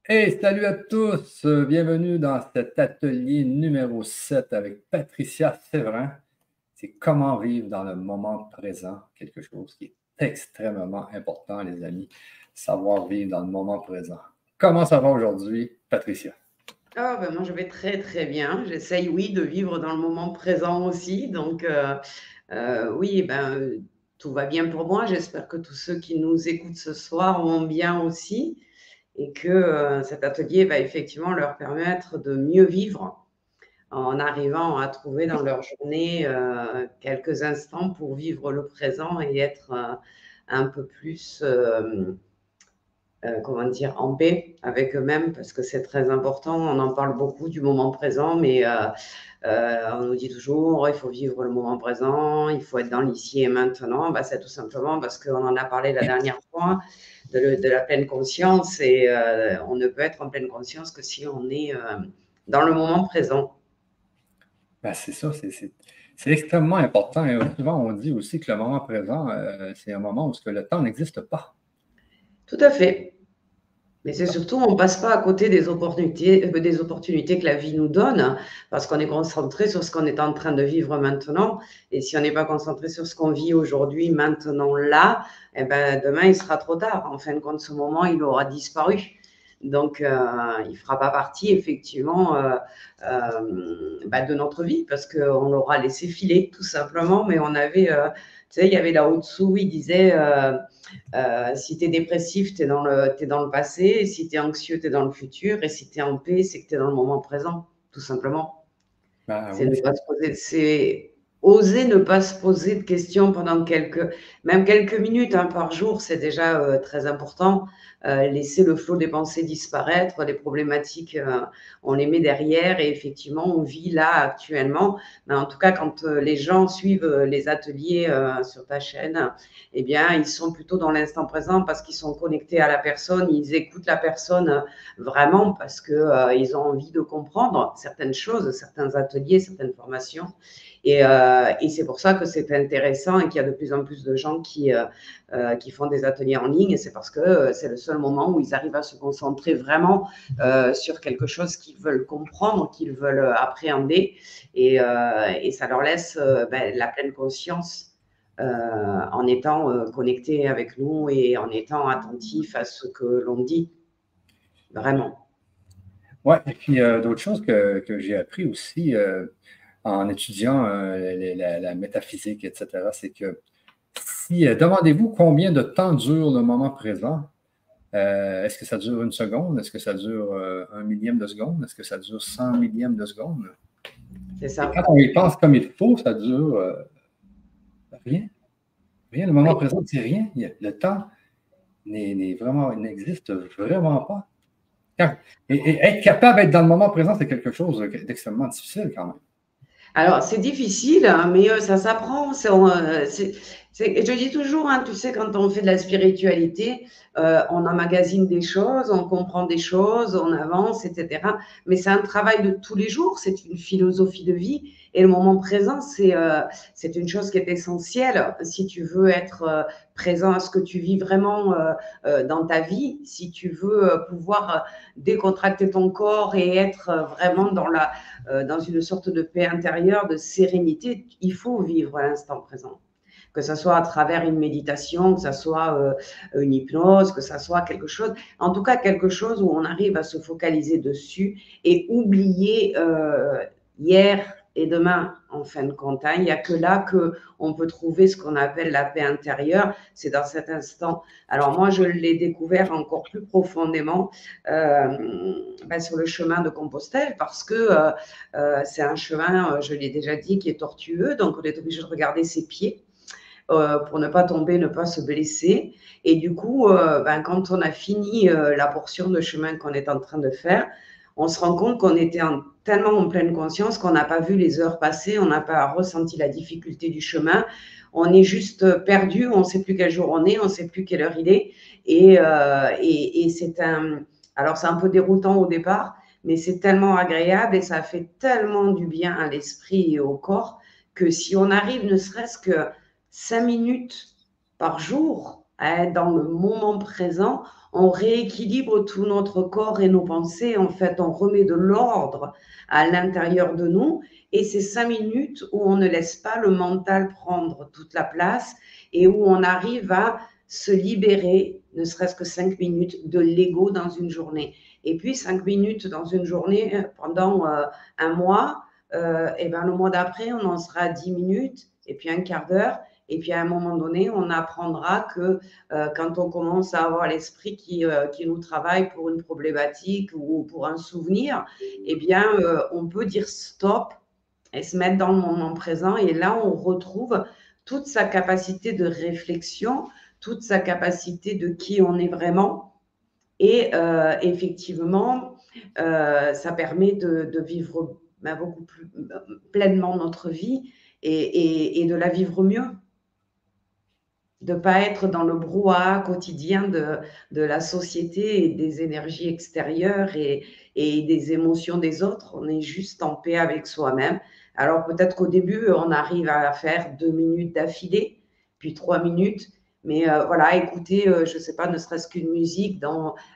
Hey, salut à tous! Bienvenue dans cet atelier numéro 7 avec Patricia Séverin. C'est comment vivre dans le moment présent, quelque chose qui est extrêmement important, les amis. Savoir vivre dans le moment présent. Comment ça va aujourd'hui, Patricia? Ah ben moi je vais très très bien. J'essaye, oui, de vivre dans le moment présent aussi. Donc oui, tout va bien pour moi. J'espère que tous ceux qui nous écoutent ce soir vont bien aussi et que cet atelier va effectivement leur permettre de mieux vivre en arrivant à trouver dans leur journée quelques instants pour vivre le présent et être un peu plus comment dire, en paix avec eux-mêmes, parce que c'est très important. On en parle beaucoup du moment présent, mais on nous dit toujours, il faut vivre le moment présent, il faut être dans l'ici et maintenant. Bah, c'est tout simplement parce qu'on en a parlé la dernière fois de la pleine conscience, et on ne peut être en pleine conscience que si on est dans le moment présent. Ben, c'est ça, c'est extrêmement important. Et souvent, on dit aussi que le moment présent, c'est un moment où ce que le temps n'existe pas. Tout à fait. Mais c'est surtout, on ne passe pas à côté des opportunités que la vie nous donne, parce qu'on est concentré sur ce qu'on est en train de vivre maintenant. Et si on n'est pas concentré sur ce qu'on vit aujourd'hui, maintenant, là, eh ben, demain, il sera trop tard. En fin de compte, ce moment, il aura disparu. Donc, il ne fera pas partie, effectivement, de notre vie, parce qu'on l'aura laissé filer, tout simplement. Mais on avait, tu sais, il y avait Lao Tzu, il disait… si tu es dépressif, tu es, t'es dans le passé. Et si tu es anxieux, tu es dans le futur. Et si tu es en paix, c'est que tu es dans le moment présent, tout simplement. Ben C'est oui, ne pas se poser, c'est oser ne pas se poser de questions pendant même quelques minutes hein, par jour, c'est déjà très important. Laisser le flot des pensées disparaître, les problématiques, on les met derrière et effectivement, on vit là actuellement. Mais en tout cas, quand les gens suivent les ateliers sur ta chaîne, eh bien, ils sont plutôt dans l'instant présent parce qu'ils sont connectés à la personne, ils écoutent la personne vraiment parce que ils ont envie de comprendre certaines choses, certains ateliers, certaines formations. Et c'est pour ça que c'est intéressant et qu'il y a de plus en plus de gens qui font des ateliers en ligne. Et c'est parce que c'est le seul moment où ils arrivent à se concentrer vraiment sur quelque chose qu'ils veulent comprendre, qu'ils veulent appréhender. Et ça leur laisse la pleine conscience en étant connectés avec nous et en étant attentifs à ce que l'on dit. Vraiment. ouais. Et puis d'autres choses que j'ai appris aussi en étudiant la métaphysique, etc., c'est que si, demandez-vous combien de temps dure le moment présent. Est-ce que ça dure une seconde? Est-ce que ça dure un millième de seconde? Est-ce que ça dure 100 millièmes de seconde? C'est Et quand ça. on y pense comme il faut, ça dure rien. Rien. Le moment Oui. présent, c'est rien. Le temps n'existe vraiment pas. Quand- et être capable d'être dans le moment présent, c'est quelque chose d'extrêmement difficile quand même. Alors, c'est difficile, hein, mais ça s'apprend. Je dis toujours, hein, tu sais, quand on fait de la spiritualité, on emmagasine des choses, on comprend des choses, on avance, etc. Mais c'est un travail de tous les jours, c'est une philosophie de vie. Et le moment présent, c'est une chose qui est essentielle si tu veux être présent à ce que tu vis vraiment dans ta vie, si tu veux pouvoir décontracter ton corps et être vraiment dans une sorte de paix intérieure, de sérénité, il faut vivre l'instant présent. Que ce soit à travers une méditation, que ce soit une hypnose, que ce soit quelque chose, en tout cas quelque chose où on arrive à se focaliser dessus et oublier hier et demain, en fin de compte. Hein. Il n'y a que là qu'on peut trouver ce qu'on appelle la paix intérieure, c'est dans cet instant. Alors moi, je l'ai découvert encore plus profondément sur le chemin de Compostelle parce que c'est un chemin, je l'ai déjà dit, qui est tortueux, donc on est obligé de regarder ses pieds pour ne pas tomber, ne pas se blesser. Et du coup, quand on a fini la portion de chemin qu'on est en train de faire, on se rend compte qu'on était tellement en pleine conscience qu'on n'a pas vu les heures passer, on n'a pas ressenti la difficulté du chemin. On est juste perdu, on ne sait plus quel jour on est, on ne sait plus quelle heure il est. Et alors c'est un peu déroutant au départ, mais c'est tellement agréable et ça fait tellement du bien à l'esprit et au corps que si on arrive ne serait-ce que 5 minutes par jour à être dans le moment présent, on rééquilibre tout notre corps et nos pensées. En fait, on remet de l'ordre à l'intérieur de nous. Et c'est 5 minutes où on ne laisse pas le mental prendre toute la place et où on arrive à se libérer, ne serait-ce que 5 minutes, de l'ego dans une journée. Et puis 5 minutes dans une journée pendant un mois, et ben le mois d'après, on en sera à 10 minutes, et puis un quart d'heure. Et puis à un moment donné, on apprendra que quand on commence à avoir l'esprit qui nous travaille pour une problématique ou pour un souvenir, eh bien, on peut dire stop et se mettre dans le moment présent. Et là, on retrouve toute sa capacité de réflexion, toute sa capacité de qui on est vraiment. Et effectivement, ça permet de vivre beaucoup plus pleinement notre vie et de la vivre mieux. De ne pas être dans le brouhaha quotidien de la société et des énergies extérieures et des émotions des autres. On est juste en paix avec soi-même. Alors peut-être qu'au début, on arrive à faire 2 minutes d'affilée, puis 3 minutes. Mais voilà, écoutez, je ne sais pas, ne serait-ce qu'une musique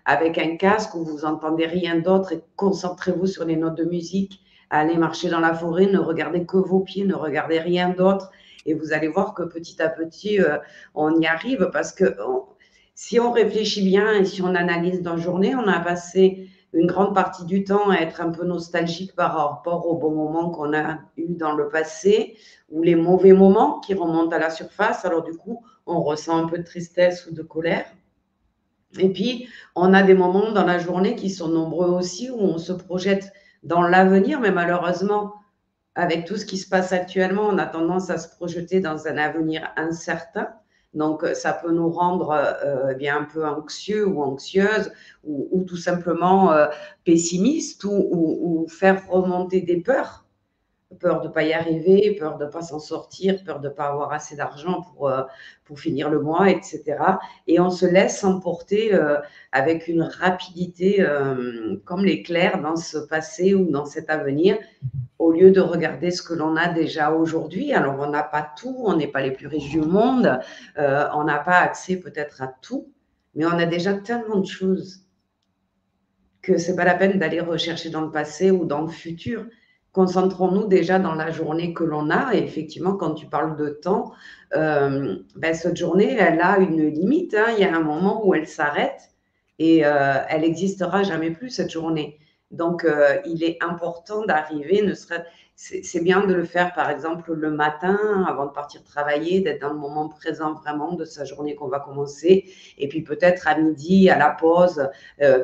avec un casque où vous n'entendez rien d'autre et concentrez-vous sur les notes de musique. Allez marcher dans la forêt, ne regardez que vos pieds, ne regardez rien d'autre. Et vous allez voir que petit à petit, on y arrive parce que si on réfléchit bien et si on analyse dans la journée, on a passé une grande partie du temps à être un peu nostalgique par rapport aux bons moments qu'on a eus dans le passé ou les mauvais moments qui remontent à la surface. Alors du coup, on ressent un peu de tristesse ou de colère. Et puis, on a des moments dans la journée qui sont nombreux aussi où on se projette dans l'avenir, mais malheureusement, avec tout ce qui se passe actuellement, on a tendance à se projeter dans un avenir incertain. Donc, ça peut nous rendre bien un peu anxieux ou anxieuses ou tout simplement pessimistes ou faire remonter des peurs. Peur de ne pas y arriver, peur de ne pas s'en sortir, peur de ne pas avoir assez d'argent pour finir le mois, etc. Et on se laisse emporter avec une rapidité comme l'éclair dans ce passé ou dans cet avenir, au lieu de regarder ce que l'on a déjà aujourd'hui. Alors, on n'a pas tout, on n'est pas les plus riches du monde, on n'a pas accès peut-être à tout, mais on a déjà tellement de choses que ce n'est pas la peine d'aller rechercher dans le passé ou dans le futur. Concentrons-nous déjà dans la journée que l'on a. Et effectivement, quand tu parles de temps, cette journée, elle a une limite. Hein. Il y a un moment où elle s'arrête et elle n'existera jamais plus, cette journée. Donc, il est important d'arriver, c'est bien de le faire, par exemple, le matin, avant de partir travailler, d'être dans le moment présent vraiment de sa journée qu'on va commencer. Et puis peut-être à midi, à la pause,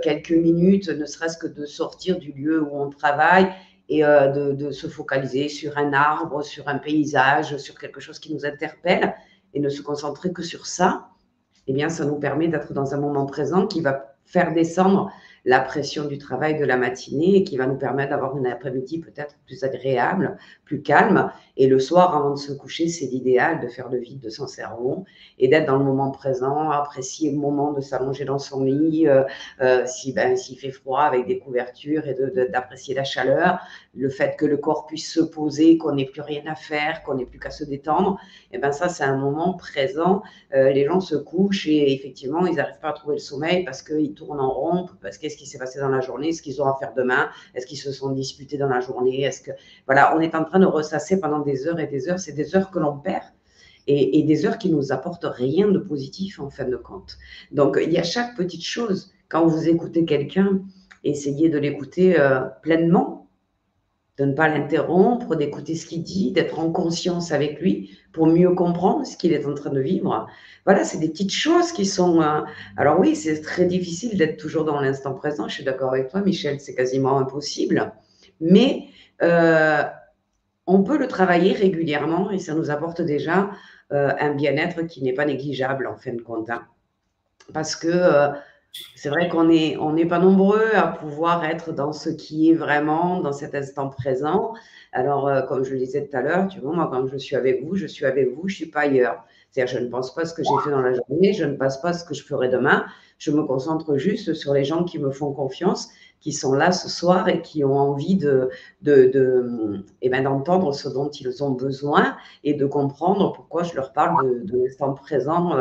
quelques minutes, ne serait-ce que de sortir du lieu où on travaille et de se focaliser sur un arbre, sur un paysage, sur quelque chose qui nous interpelle et ne se concentrer que sur ça. Eh bien, ça nous permet d'être dans un moment présent qui va faire descendre la pression du travail de la matinée et qui va nous permettre d'avoir une après-midi peut-être plus agréable, plus calme. Et le soir, avant de se coucher, c'est l'idéal de faire le vide de son cerveau et d'être dans le moment présent, apprécier le moment de s'allonger dans son lit, s'il fait froid avec des couvertures et d'apprécier la chaleur, le fait que le corps puisse se poser, qu'on n'ait plus rien à faire, qu'on n'ait plus qu'à se détendre. Et bien ça, c'est un moment présent. Les gens se couchent et effectivement, ils n'arrivent pas à trouver le sommeil parce qu'ils tournent en rond, parce qu'est-ce qui s'est passé dans la journée, ce qu'ils ont à faire demain, est-ce qu'ils se sont disputés dans la journée, voilà, on est en train de ressasser pendant des heures et des heures, c'est des heures que l'on perd et des heures qui nous apportent rien de positif en fin de compte. Donc, il y a chaque petite chose. Quand vous écoutez quelqu'un, essayez de l'écouter pleinement, de ne pas l'interrompre, d'écouter ce qu'il dit, d'être en conscience avec lui pour mieux comprendre ce qu'il est en train de vivre. Voilà, c'est des petites choses qui sont... Alors oui, c'est très difficile d'être toujours dans l'instant présent, je suis d'accord avec toi, Michel, c'est quasiment impossible, mais on peut le travailler régulièrement et ça nous apporte déjà un bien-être qui n'est pas négligeable en fin de compte. Hein. Parce que c'est vrai qu'on n'est pas nombreux à pouvoir être dans ce qui est vraiment, dans cet instant présent. Alors, comme je le disais tout à l'heure, tu vois, moi, quand je suis avec vous, je suis avec vous, je ne suis pas ailleurs. C'est-à-dire, je ne pense pas à ce que j'ai fait dans la journée, je ne pense pas à ce que je ferai demain, je me concentre juste sur les gens qui me font confiance, qui sont là ce soir et qui ont envie d'entendre ce dont ils ont besoin et de comprendre pourquoi je leur parle de l'instant présent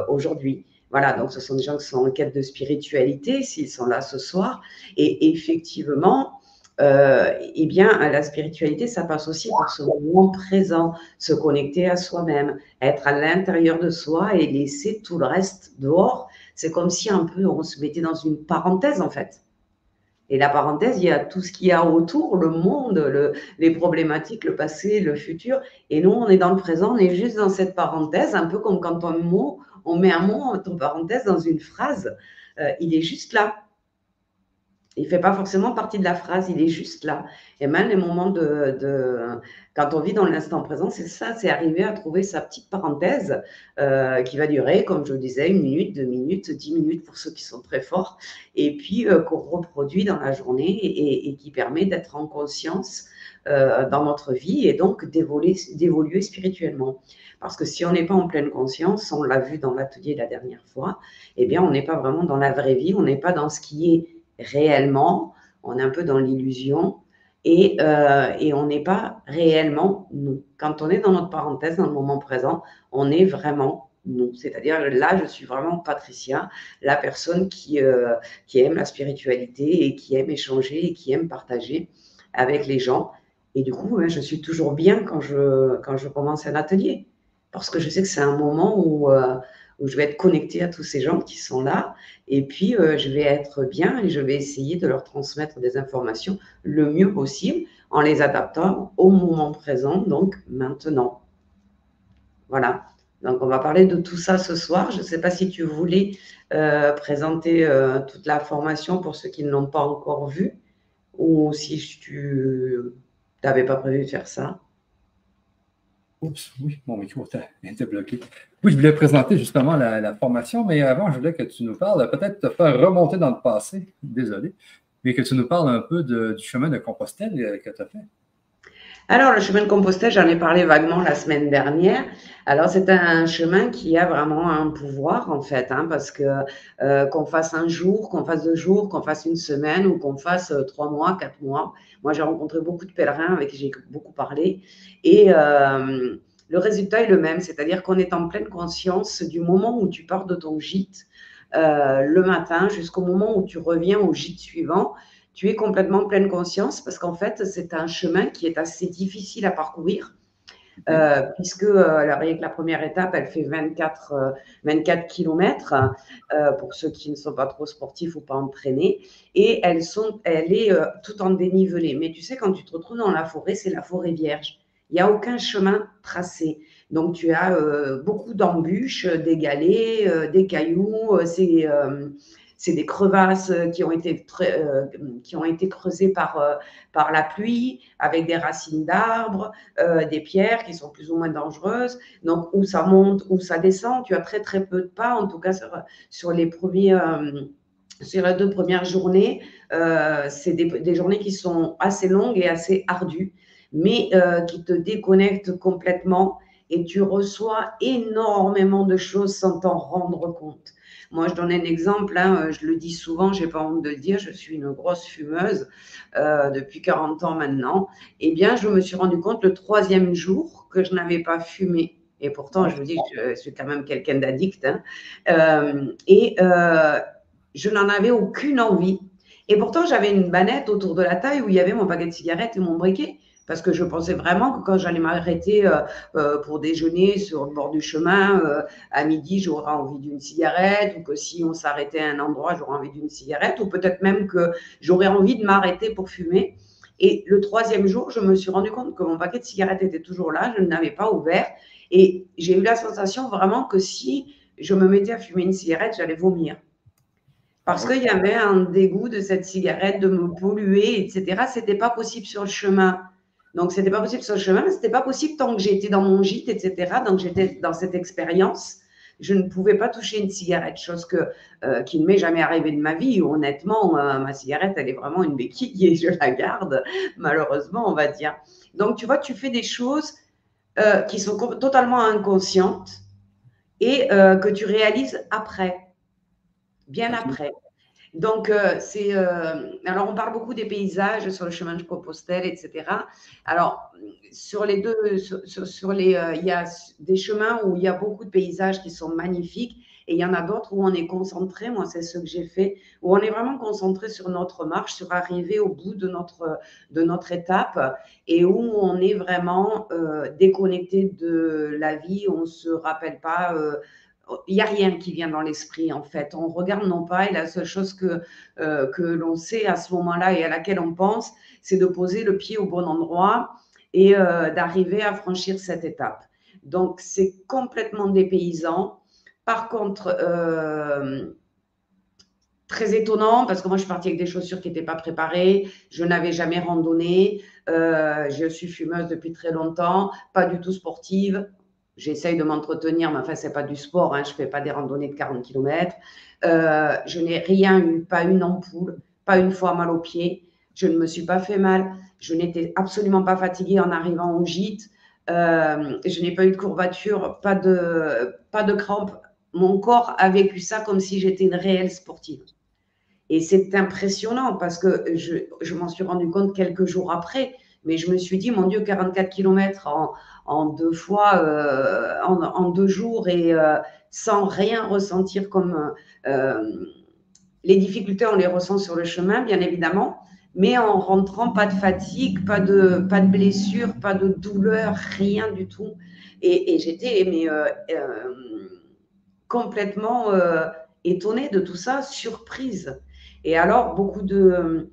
aujourd'hui. Voilà, donc ce sont des gens qui sont en quête de spiritualité, s'ils sont là ce soir. Et effectivement, eh bien, la spiritualité, ça passe aussi par ce moment présent, se connecter à soi-même, être à l'intérieur de soi et laisser tout le reste dehors. C'est comme si un peu on se mettait dans une parenthèse, en fait. Et la parenthèse, il y a tout ce qu'il y a autour, le monde, les problématiques, le passé, le futur. Et nous, on est dans le présent, on est juste dans cette parenthèse, un peu comme quand on met un mot entre parenthèses dans une phrase. Il est juste là. Il ne fait pas forcément partie de la phrase, il est juste là. Et même les moments quand on vit dans l'instant présent, c'est ça, c'est arriver à trouver sa petite parenthèse qui va durer, comme je le disais, 1 minute, 2 minutes, 10 minutes pour ceux qui sont très forts, et puis qu'on reproduit dans la journée et qui permet d'être en conscience dans notre vie et donc d'évoluer spirituellement. Parce que si on n'est pas en pleine conscience, on l'a vu dans l'atelier la dernière fois, eh bien on n'est pas vraiment dans la vraie vie, on n'est pas dans ce qui est réellement, on est un peu dans l'illusion et on n'est pas réellement nous. Quand on est dans notre parenthèse, dans le moment présent, on est vraiment nous. C'est-à-dire là, je suis vraiment Patricia, la personne qui aime la spiritualité et qui aime échanger et qui aime partager avec les gens. Et du coup, je suis toujours bien quand je commence un atelier parce que je sais que c'est un moment où je vais être connectée à tous ces gens qui sont là. Et puis, je vais être bien et je vais essayer de leur transmettre des informations le mieux possible en les adaptant au moment présent, donc maintenant. Voilà. Donc, on va parler de tout ça ce soir. Je ne sais pas si tu voulais présenter toute la formation pour ceux qui ne l'ont pas encore vue ou si tu n'avais pas prévu de faire ça. Oups, oui, mon micro était bloqué. Oui, je voulais présenter justement la formation, mais avant, je voulais que tu nous parles, peut-être te faire remonter dans le passé, désolé, mais que tu nous parles un peu du chemin de Compostelle que tu as fait. Alors, le chemin de Compostelle, j'en ai parlé vaguement la semaine dernière. Alors, c'est un chemin qui a vraiment un pouvoir, en fait, parce que qu'on fasse un jour, qu'on fasse 2 jours, qu'on fasse une semaine ou qu'on fasse 3 mois, 4 mois. Moi, j'ai rencontré beaucoup de pèlerins avec qui j'ai beaucoup parlé et le résultat est le même, c'est-à-dire qu'on est en pleine conscience du moment où tu pars de ton gîte le matin jusqu'au moment où tu reviens au gîte suivant. Tu es complètement en pleine conscience parce qu'en fait, c'est un chemin qui est assez difficile à parcourir. Puisque rien que la première étape, elle fait 24 kilomètres pour ceux qui ne sont pas trop sportifs ou pas entraînés. Et elle est tout en dénivelé. Mais tu sais, quand tu te retrouves dans la forêt, c'est la forêt vierge. Il n'y a aucun chemin tracé. Donc, tu as beaucoup d'embûches, des galets, des cailloux. C'est des crevasses qui ont été creusées par la pluie, avec des racines d'arbres, des pierres qui sont plus ou moins dangereuses. Donc, où ça monte, où ça descend, tu as très, très peu de pas, en tout cas sur les 2 premières journées. C'est des journées qui sont assez longues et assez ardues, mais qui te déconnectent complètement et tu reçois énormément de choses sans t'en rendre compte. Moi, je donne un exemple, je le dis souvent, je n'ai pas honte de le dire, je suis une grosse fumeuse depuis 40 ans maintenant. Eh bien, je me suis rendu compte le 3e jour que je n'avais pas fumé. Et pourtant, je vous dis que je suis quand même quelqu'un d'addict. Je n'en avais aucune envie. Et pourtant, j'avais une banette autour de la taille où il y avait mon paquet de cigarettes et mon briquet. Parce que je pensais vraiment que quand j'allais m'arrêter pour déjeuner sur le bord du chemin, à midi, j'aurais envie d'une cigarette, ou que si on s'arrêtait à un endroit, j'aurais envie d'une cigarette, ou peut-être même que j'aurais envie de m'arrêter pour fumer. Et le 3e jour, je me suis rendu compte que mon paquet de cigarettes était toujours là, je ne l'avais pas ouvert. Et j'ai eu la sensation vraiment que si je me mettais à fumer une cigarette, j'allais vomir. Parce qu'il y avait un dégoût de cette cigarette, de me polluer, etc. Ce n'était pas possible sur le chemin. Donc, ce n'était pas possible sur le chemin, mais ce n'était pas possible tant que j'étais dans mon gîte, etc. Donc, j'étais dans cette expérience. Je ne pouvais pas toucher une cigarette, chose qui ne m'est jamais arrivée de ma vie. Honnêtement, ma cigarette, elle est vraiment une béquille et je la garde, malheureusement, on va dire. Donc, tu vois, tu fais des choses qui sont totalement inconscientes et que tu réalises après, bien après. Donc, alors on parle beaucoup des paysages sur le chemin de Compostelle, etc. Alors, sur les deux, sur les, il y a des chemins où il y a beaucoup de paysages qui sont magnifiques et il y en a d'autres où on est concentré. Moi, c'est ce que j'ai fait, où on est vraiment concentré sur notre marche, sur arriver au bout de notre étape et où on est vraiment déconnecté de la vie. On ne se rappelle pas. Il n'y a rien qui vient dans l'esprit, en fait. On regarde non pas, et la seule chose que l'on sait à ce moment-là et à laquelle on pense, c'est de poser le pied au bon endroit et d'arriver à franchir cette étape. Donc, c'est complètement dépaysant. Par contre, très étonnant parce que moi, je suis partie avec des chaussures qui n'étaient pas préparées. Je n'avais jamais randonné. Je suis fumeuse depuis très longtemps, pas du tout sportive. J'essaye de m'entretenir, mais enfin, ce n'est pas du sport. Hein, je ne fais pas des randonnées de 40 km. Je n'ai rien eu, pas une ampoule, pas une fois mal aux pieds. Je ne me suis pas fait mal. Je n'étais absolument pas fatiguée en arrivant au gîte. Je n'ai pas eu de courbature, pas de crampes. Mon corps a vécu ça comme si j'étais une réelle sportive. Et c'est impressionnant parce que je m'en suis rendu compte quelques jours après, mais je me suis dit, mon Dieu, 44 km en deux fois, en 2 jours et sans rien ressentir comme les difficultés, on les ressent sur le chemin, bien évidemment, mais en rentrant, pas de fatigue, pas de blessure, pas de douleur, rien du tout. Et j'étais complètement étonnée de tout ça, surprise. Et alors, beaucoup de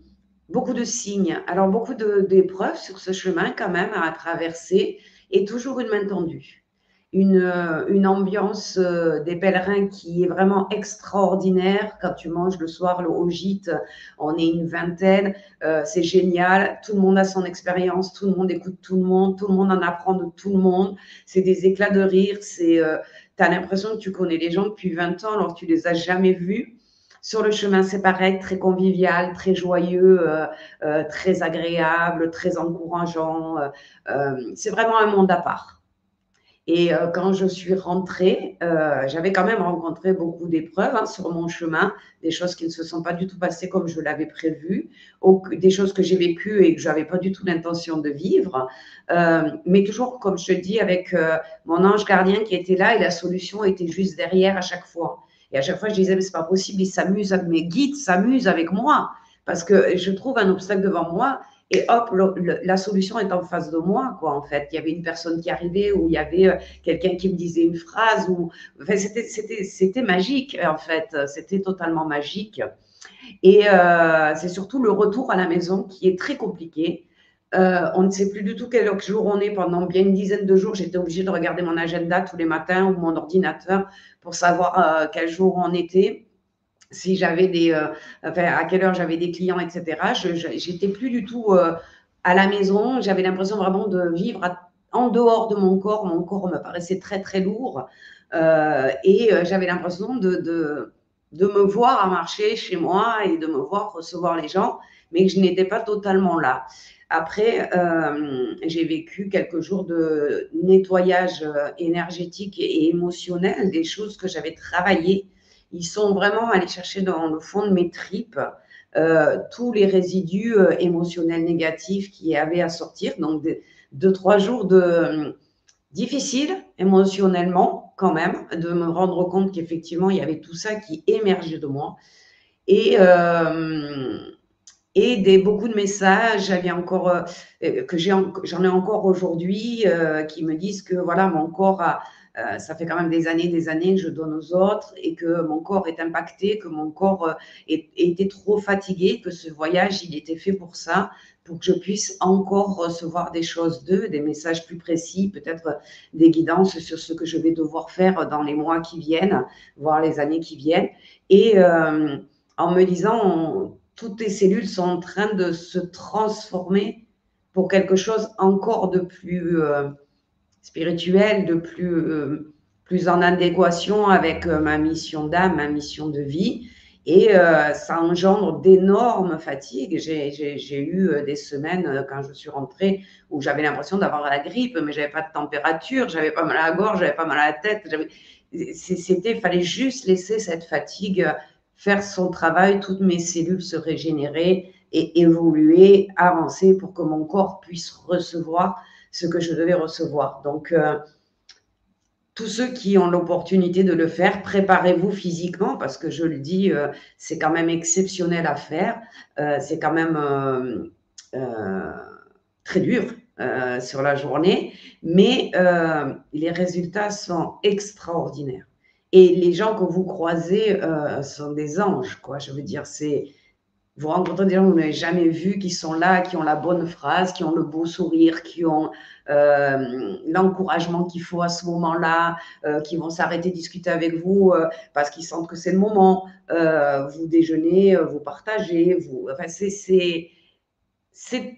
signes, alors beaucoup d'épreuves sur ce chemin quand même à traverser et toujours une main tendue. Une ambiance des pèlerins qui est vraiment extraordinaire. Quand tu manges le soir au gîte, on est une vingtaine, c'est génial. Tout le monde a son expérience, tout le monde écoute tout le monde en apprend de tout le monde. C'est des éclats de rire, tu as l'impression que tu connais les gens depuis 20 ans alors que tu les as jamais vus. Sur le chemin, c'est pareil, très convivial, très joyeux, très agréable, très encourageant. C'est vraiment un monde à part. Et quand je suis rentrée, j'avais quand même rencontré beaucoup d'épreuves hein, sur mon chemin, des choses qui ne se sont pas du tout passées comme je l'avais prévu, des choses que j'ai vécues et que je n'avais pas du tout l'intention de vivre. Mais toujours, comme je te dis, avec mon ange gardien qui était là et la solution était juste derrière à chaque fois. Et à chaque fois, je disais, mais c'est pas possible, ils s'amusent, mes guides s'amusent avec moi parce que je trouve un obstacle devant moi et hop, la solution est en face de moi, quoi, en fait. Il y avait une personne qui arrivait ou il y avait quelqu'un qui me disait une phrase. Enfin, c'était magique, en fait. C'était totalement magique. Et c'est surtout le retour à la maison qui est très compliqué. On ne sait plus du tout quel jour on est. Pendant bien une dizaine de jours, j'étais obligée de regarder mon agenda tous les matins ou mon ordinateur pour savoir quel jour on était si j'avais à quelle heure j'avais des clients, etc. J'étais plus du tout à la maison. J'avais l'impression vraiment de vivre en dehors de mon corps. Mon corps me paraissait très, très lourd. Et j'avais l'impression de me voir à marcher chez moi et de me voir recevoir les gens, mais que je n'étais pas totalement là. Après, j'ai vécu quelques jours de nettoyage énergétique et émotionnel, des choses que j'avais travaillées. Ils sont vraiment allés chercher dans le fond de mes tripes tous les résidus émotionnels négatifs qu'il y avait à sortir. Donc, 2-3 jours difficiles émotionnellement quand même, de me rendre compte qu'effectivement, il y avait tout ça qui émergeait de moi. Et beaucoup de messages, j'avais encore, j'en ai encore aujourd'hui, qui me disent que voilà, mon corps ça fait quand même des années que je donne aux autres et que mon corps est impacté, que mon corps était trop fatigué, que ce voyage, il était fait pour ça, pour que je puisse encore recevoir des choses d'eux, des messages plus précis, peut-être des guidances sur ce que je vais devoir faire dans les mois qui viennent, voire les années qui viennent. Et en me disant, toutes tes cellules sont en train de se transformer pour quelque chose encore de plus spirituel, de plus en adéquation avec ma mission d'âme, ma mission de vie. Et ça engendre d'énormes fatigues. J'ai eu des semaines quand je suis rentrée où j'avais l'impression d'avoir la grippe, mais j'avais pas de température, j'avais pas mal à la gorge, j'avais pas mal à la tête. Fallait juste laisser cette fatigue faire son travail, toutes mes cellules se régénérer et évoluer, avancer pour que mon corps puisse recevoir ce que je devais recevoir. Donc, tous ceux qui ont l'opportunité de le faire, préparez-vous physiquement parce que je le dis, c'est quand même exceptionnel à faire. C'est quand même très dur sur la journée, mais les résultats sont extraordinaires. Et les gens que vous croisez sont des anges, quoi. Je veux dire, vous rencontrez des gens que vous n'avez jamais vus, qui sont là, qui ont la bonne phrase, qui ont le beau sourire, qui ont l'encouragement qu'il faut à ce moment-là, qui vont s'arrêter discuter avec vous parce qu'ils sentent que c'est le moment. Vous déjeunez, vous partagez, enfin, c'est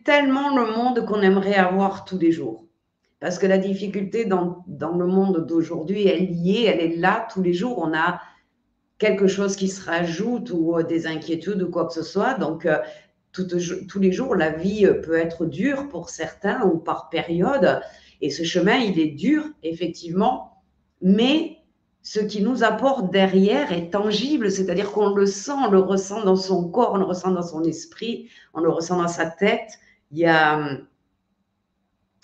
tellement le monde qu'on aimerait avoir tous les jours. Parce que la difficulté dans le monde d'aujourd'hui, elle est là tous les jours. On a quelque chose qui se rajoute ou des inquiétudes ou quoi que ce soit. Donc, tous les jours, la vie peut être dure pour certains ou par période. Et ce chemin, il est dur, effectivement, mais ce qui nous apporte derrière est tangible, c'est-à-dire qu'on le sent, on le ressent dans son corps, on le ressent dans son esprit, on le ressent dans sa tête. Il y a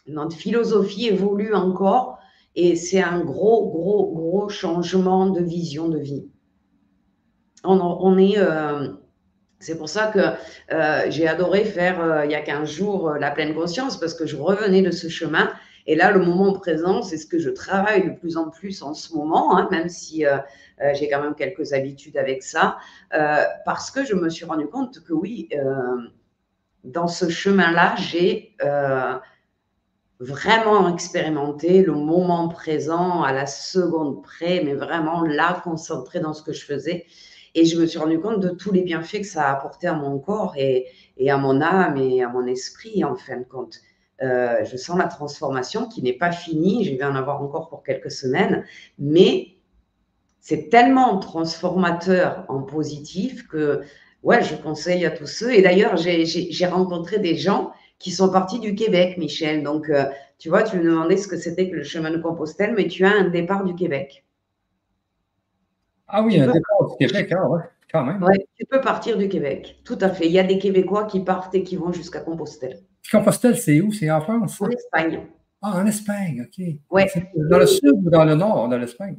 notre philosophie évolue encore et c'est un gros changement de vision de vie. C'est pour ça que j'ai adoré faire il y a 15 jours la pleine conscience parce que je revenais de ce chemin. Et là, le moment présent, c'est ce que je travaille de plus en plus en ce moment, hein, même si j'ai quand même quelques habitudes avec ça, parce que je me suis rendu compte que oui, dans ce chemin-là, j'ai vraiment expérimenté le moment présent à la seconde près, mais vraiment là, concentré dans ce que je faisais. Et je me suis rendu compte de tous les bienfaits que ça a apporté à mon corps et à mon âme et à mon esprit, en fin de compte. Je sens la transformation qui n'est pas finie. Je vais en avoir encore pour quelques semaines. Mais c'est tellement transformateur en positif que ouais, je conseille à tous ceux. Et d'ailleurs, j'ai rencontré des gens qui sont partis du Québec, Michel. Donc, tu vois, tu me demandais ce que c'était que le chemin de Compostelle, mais tu as un départ du Québec. Ah oui, un départ du Québec, ah ouais, quand même. Ouais, tu peux partir du Québec, tout à fait. Il y a des Québécois qui partent et qui vont jusqu'à Compostelle. Compostelle, c'est où? C'est en France? En Espagne. Ah, en Espagne, OK. Ouais. C'est dans le sud ou dans le nord de l'Espagne?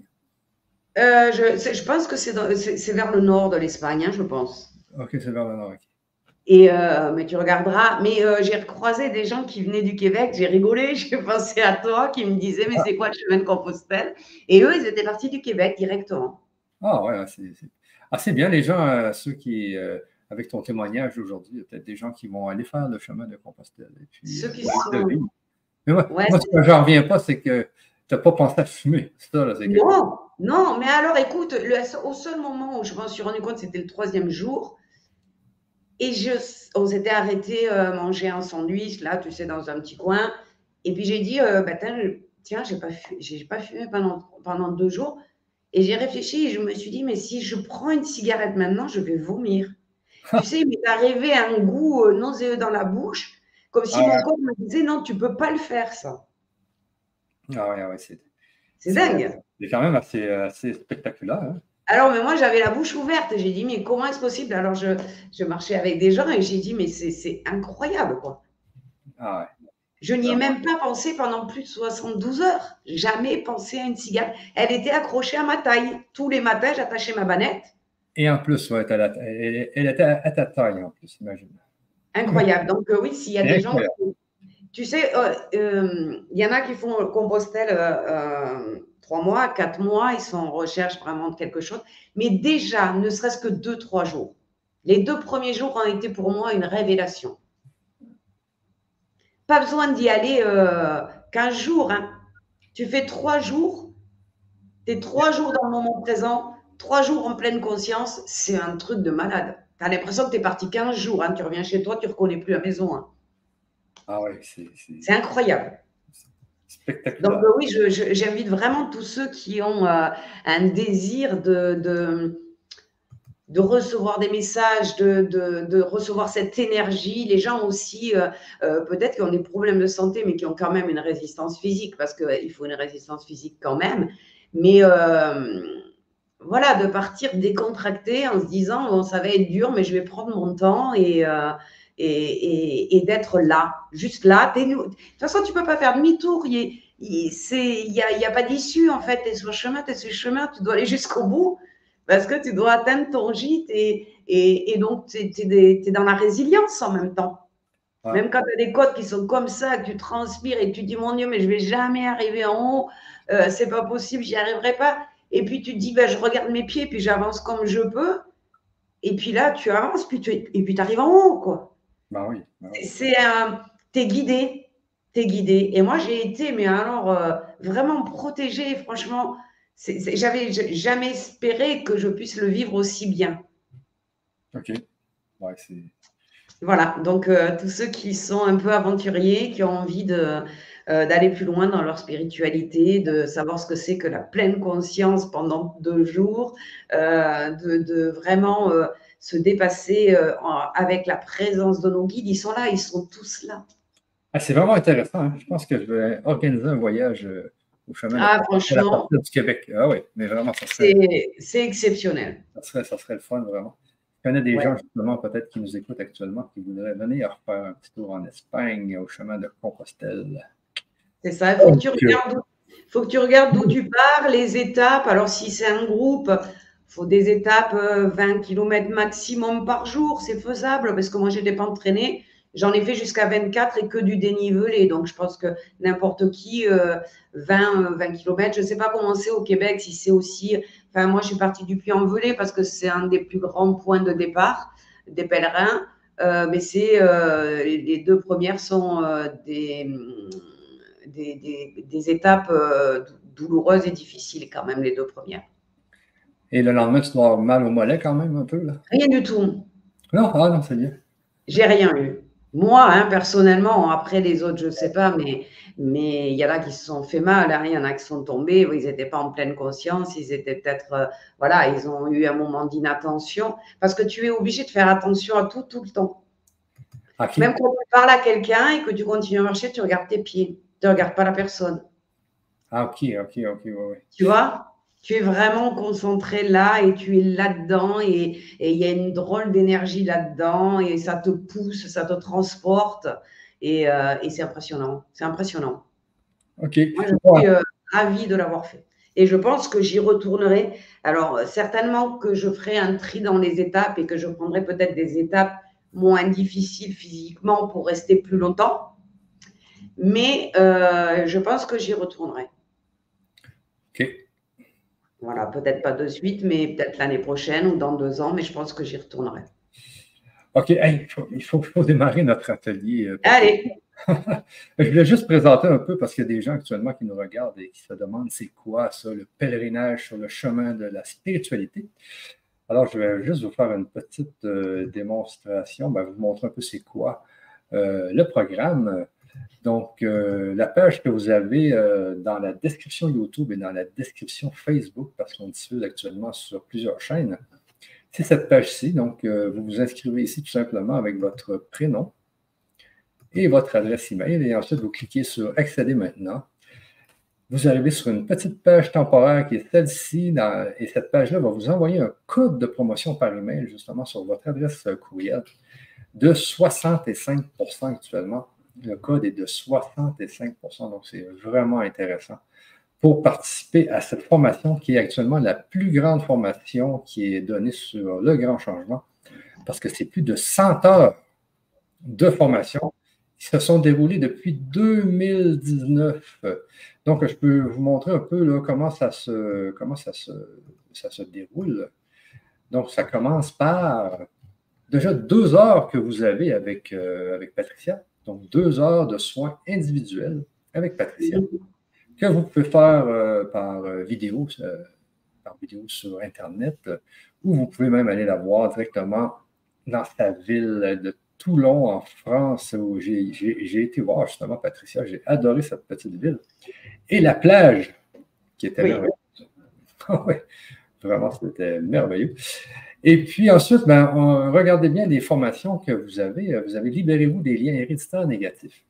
Je pense que c'est vers le nord de l'Espagne, hein, je pense. OK, c'est vers le nord, OK. Et mais tu regarderas. Mais j'ai croisé des gens qui venaient du Québec. J'ai rigolé. J'ai pensé à toi qui me disais, mais c'est quoi le chemin de Compostelle? Et eux, ils étaient partis du Québec directement. Ah ouais, c'est bien les gens, ceux qui, avec ton témoignage aujourd'hui, il y a peut-être des gens qui vont aller faire le chemin de Compostelle. Et puis, Ceux qui de sont. vivre. Mais Ouais, moi, ce que j'en reviens pas, c'est que tu n'as pas pensé à fumer. Ça, là, c'est quelque chose. non, non. Mais alors, écoute, au seul moment où je m'en suis rendu compte, c'était le 3e jour. Et on s'était arrêté manger un sandwich, là, tu sais, dans un petit coin. Et puis j'ai dit, bah, tiens, j'ai pas fumé pendant 2 jours. Et j'ai réfléchi et je me suis dit, mais si je prends une cigarette maintenant, je vais vomir. Tu sais, il m'est arrivé un goût nauséeux dans la bouche, comme si mon Ah, corps me disait, non, tu peux pas le faire, ça. ouais, ouais, C'est dingue. c'est quand même assez spectaculaire. Hein? Alors, mais moi, j'avais la bouche ouverte et j'ai dit, mais comment est-ce possible? Alors, je marchais avec des gens et j'ai dit, mais c'est incroyable, quoi. Ah ouais. Je n'y ai même pas pensé pendant plus de 72 heures. Jamais pensé à une cigarette. Elle était accrochée à ma taille. Tous les matins, j'attachais ma bannette. Et en plus, ouais, elle était à ta taille, en plus, imagine. Incroyable. Donc, oui, s'il y a C'est des gens incroyable. tu sais, il y en a qui font Compostelle 3 mois, 4 mois, ils sont en recherche vraiment de quelque chose. Mais déjà, ne serait-ce que 2, 3 jours. Les 2 premiers jours ont été pour moi une révélation. Pas besoin d'y aller 15 jours. Hein. Tu fais 3 jours, tu es 3 jours dans le moment présent, 3 jours en pleine conscience, c'est un truc de malade. Tu as l'impression que tu es parti 15 jours. Hein. Tu reviens chez toi, tu ne reconnais plus la maison. Hein. Ah ouais, C'est incroyable. Donc spectaculaire. oui, j'invite vraiment tous ceux qui ont un désir de recevoir des messages, de recevoir cette énergie. Les gens aussi, peut-être qui ont des problèmes de santé, mais qui ont quand même une résistance physique, parce qu'il faut une résistance physique quand même. Mais voilà, de partir décontracté en se disant, bon, ça va être dur, mais je vais prendre mon temps et d'être là, juste là. De toute façon, tu ne peux pas faire demi-tour. Il y a pas d'issue, en fait. Tu es sur le chemin, tu es sur le chemin, tu dois aller jusqu'au bout parce que tu dois atteindre ton gîte et donc tu es dans la résilience en même temps. Ouais. Même quand tu as des côtes qui sont comme ça, que tu transpires et que tu dis, mon Dieu, mais je ne vais jamais arriver en haut, c'est pas possible, j'y arriverai pas. Et puis tu te dis, ben, je regarde mes pieds, puis j'avance comme je peux. Et puis là, tu avances, et puis tu arrives en haut, quoi. Ben oui, ben oui. T'es guidé, t'es guidé. Et moi, j'ai été, mais alors, vraiment protégée, franchement. J'avais jamais espéré que je puisse le vivre aussi bien. OK. Ouais, c'est... Voilà, donc tous ceux qui sont un peu aventuriers, qui ont envie d'aller plus loin dans leur spiritualité, de savoir ce que c'est que la pleine conscience pendant 2 jours, de vraiment se dépasser avec la présence de nos guides. Ils sont là, ils sont tous là. Ah, c'est vraiment intéressant. Hein. Je pense que je vais organiser un voyage au chemin Ah, de la franchement, partie du Québec. Ah oui, mais vraiment, ça serait, c'est exceptionnel. ça serait le fun, vraiment. Je connais des Ouais, gens, justement, peut-être qui nous écoutent actuellement, qui voudraient venir faire un petit tour en Espagne, au chemin de Compostelle. c'est ça. Il Donc, faut que tu regardes d'où tu pars, les étapes. Alors, si c'est un groupe, il faut des étapes 20 km maximum par jour. C'est faisable parce que moi, j'ai des pentes traînées. J'en ai fait jusqu'à 24 et que du dénivelé. Donc, je pense que n'importe qui, 20 km, je ne sais pas comment c'est au Québec, si c'est aussi. Enfin, moi, je suis partie du Puy-en-Velay parce que c'est un des plus grands points de départ des pèlerins. Mais les 2 premières sont des étapes douloureuses et difficiles quand même, les 2 premières. et le lendemain, tu dois avoir mal au mollet quand même, un peu, là. Rien du tout. Non, ah non, c'est bien. J'ai rien eu. Moi, hein, personnellement, après les autres, je ne sais pas, mais il y en a qui se sont fait mal, hein, il y en a qui sont tombés, ils n'étaient pas en pleine conscience, ils étaient peut-être, voilà, ils ont eu un moment d'inattention, parce que tu es obligé de faire attention à tout le temps. OK. Même quand tu parles à quelqu'un et que tu continues à marcher, tu regardes tes pieds, tu ne regardes pas la personne. Ah, OK, ouais. Tu vois, tu es vraiment concentré là et tu es là-dedans et il y a une drôle d'énergie là-dedans et ça te pousse, ça te transporte et c'est impressionnant. C'est impressionnant. OK. Moi, je Ouais. suis ravie de l'avoir fait. Et je pense que j'y retournerai. Alors, certainement que je ferai un tri dans les étapes et que je prendrai peut-être des étapes moins difficiles physiquement pour rester plus longtemps. Mais je pense que j'y retournerai. OK. Voilà, peut-être pas de suite, mais peut-être l'année prochaine ou dans 2 ans, mais je pense que j'y retournerai. OK, hey, il faut démarrer notre atelier. Allez, Je voulais juste présenter un peu parce qu'il y a des gens actuellement qui nous regardent et qui se demandent c'est quoi ça, le pèlerinage sur le chemin de la spiritualité. Alors, je vais juste vous faire une petite démonstration, vous montrer un peu c'est quoi le programme. Donc, la page que vous avez dans la description YouTube et dans la description Facebook, parce qu'on diffuse actuellement sur plusieurs chaînes, c'est cette page-ci. Donc, vous vous inscrivez ici tout simplement avec votre prénom et votre adresse email. Et ensuite, vous cliquez sur Accéder maintenant. Vous arrivez sur une petite page temporaire qui est celle-ci. Et cette page-là va vous envoyer un code de promotion par email, justement, sur votre adresse courriel de 65 % actuellement. Le code est de 65 %, donc c'est vraiment intéressant pour participer à cette formation qui est actuellement la plus grande formation qui est donnée sur le grand changement parce que c'est plus de 100 heures de formation qui se sont déroulées depuis 2019. Donc, je peux vous montrer un peu là, comment ça se déroule. Donc, ça commence par déjà 2 heures que vous avez avec Patricia. Donc, 2 heures de soins individuels avec Patricia que vous pouvez faire par vidéo sur Internet ou vous pouvez même aller la voir directement dans sa ville de Toulon, en France, où j'ai été voir justement Patricia. J'ai adoré cette petite ville. Et la plage, qui était merveilleuse. Oui, vraiment, c'était merveilleux. Et puis ensuite, regardez bien les formations que vous avez. Vous avez Libérez-vous des liens héréditaires négatifs.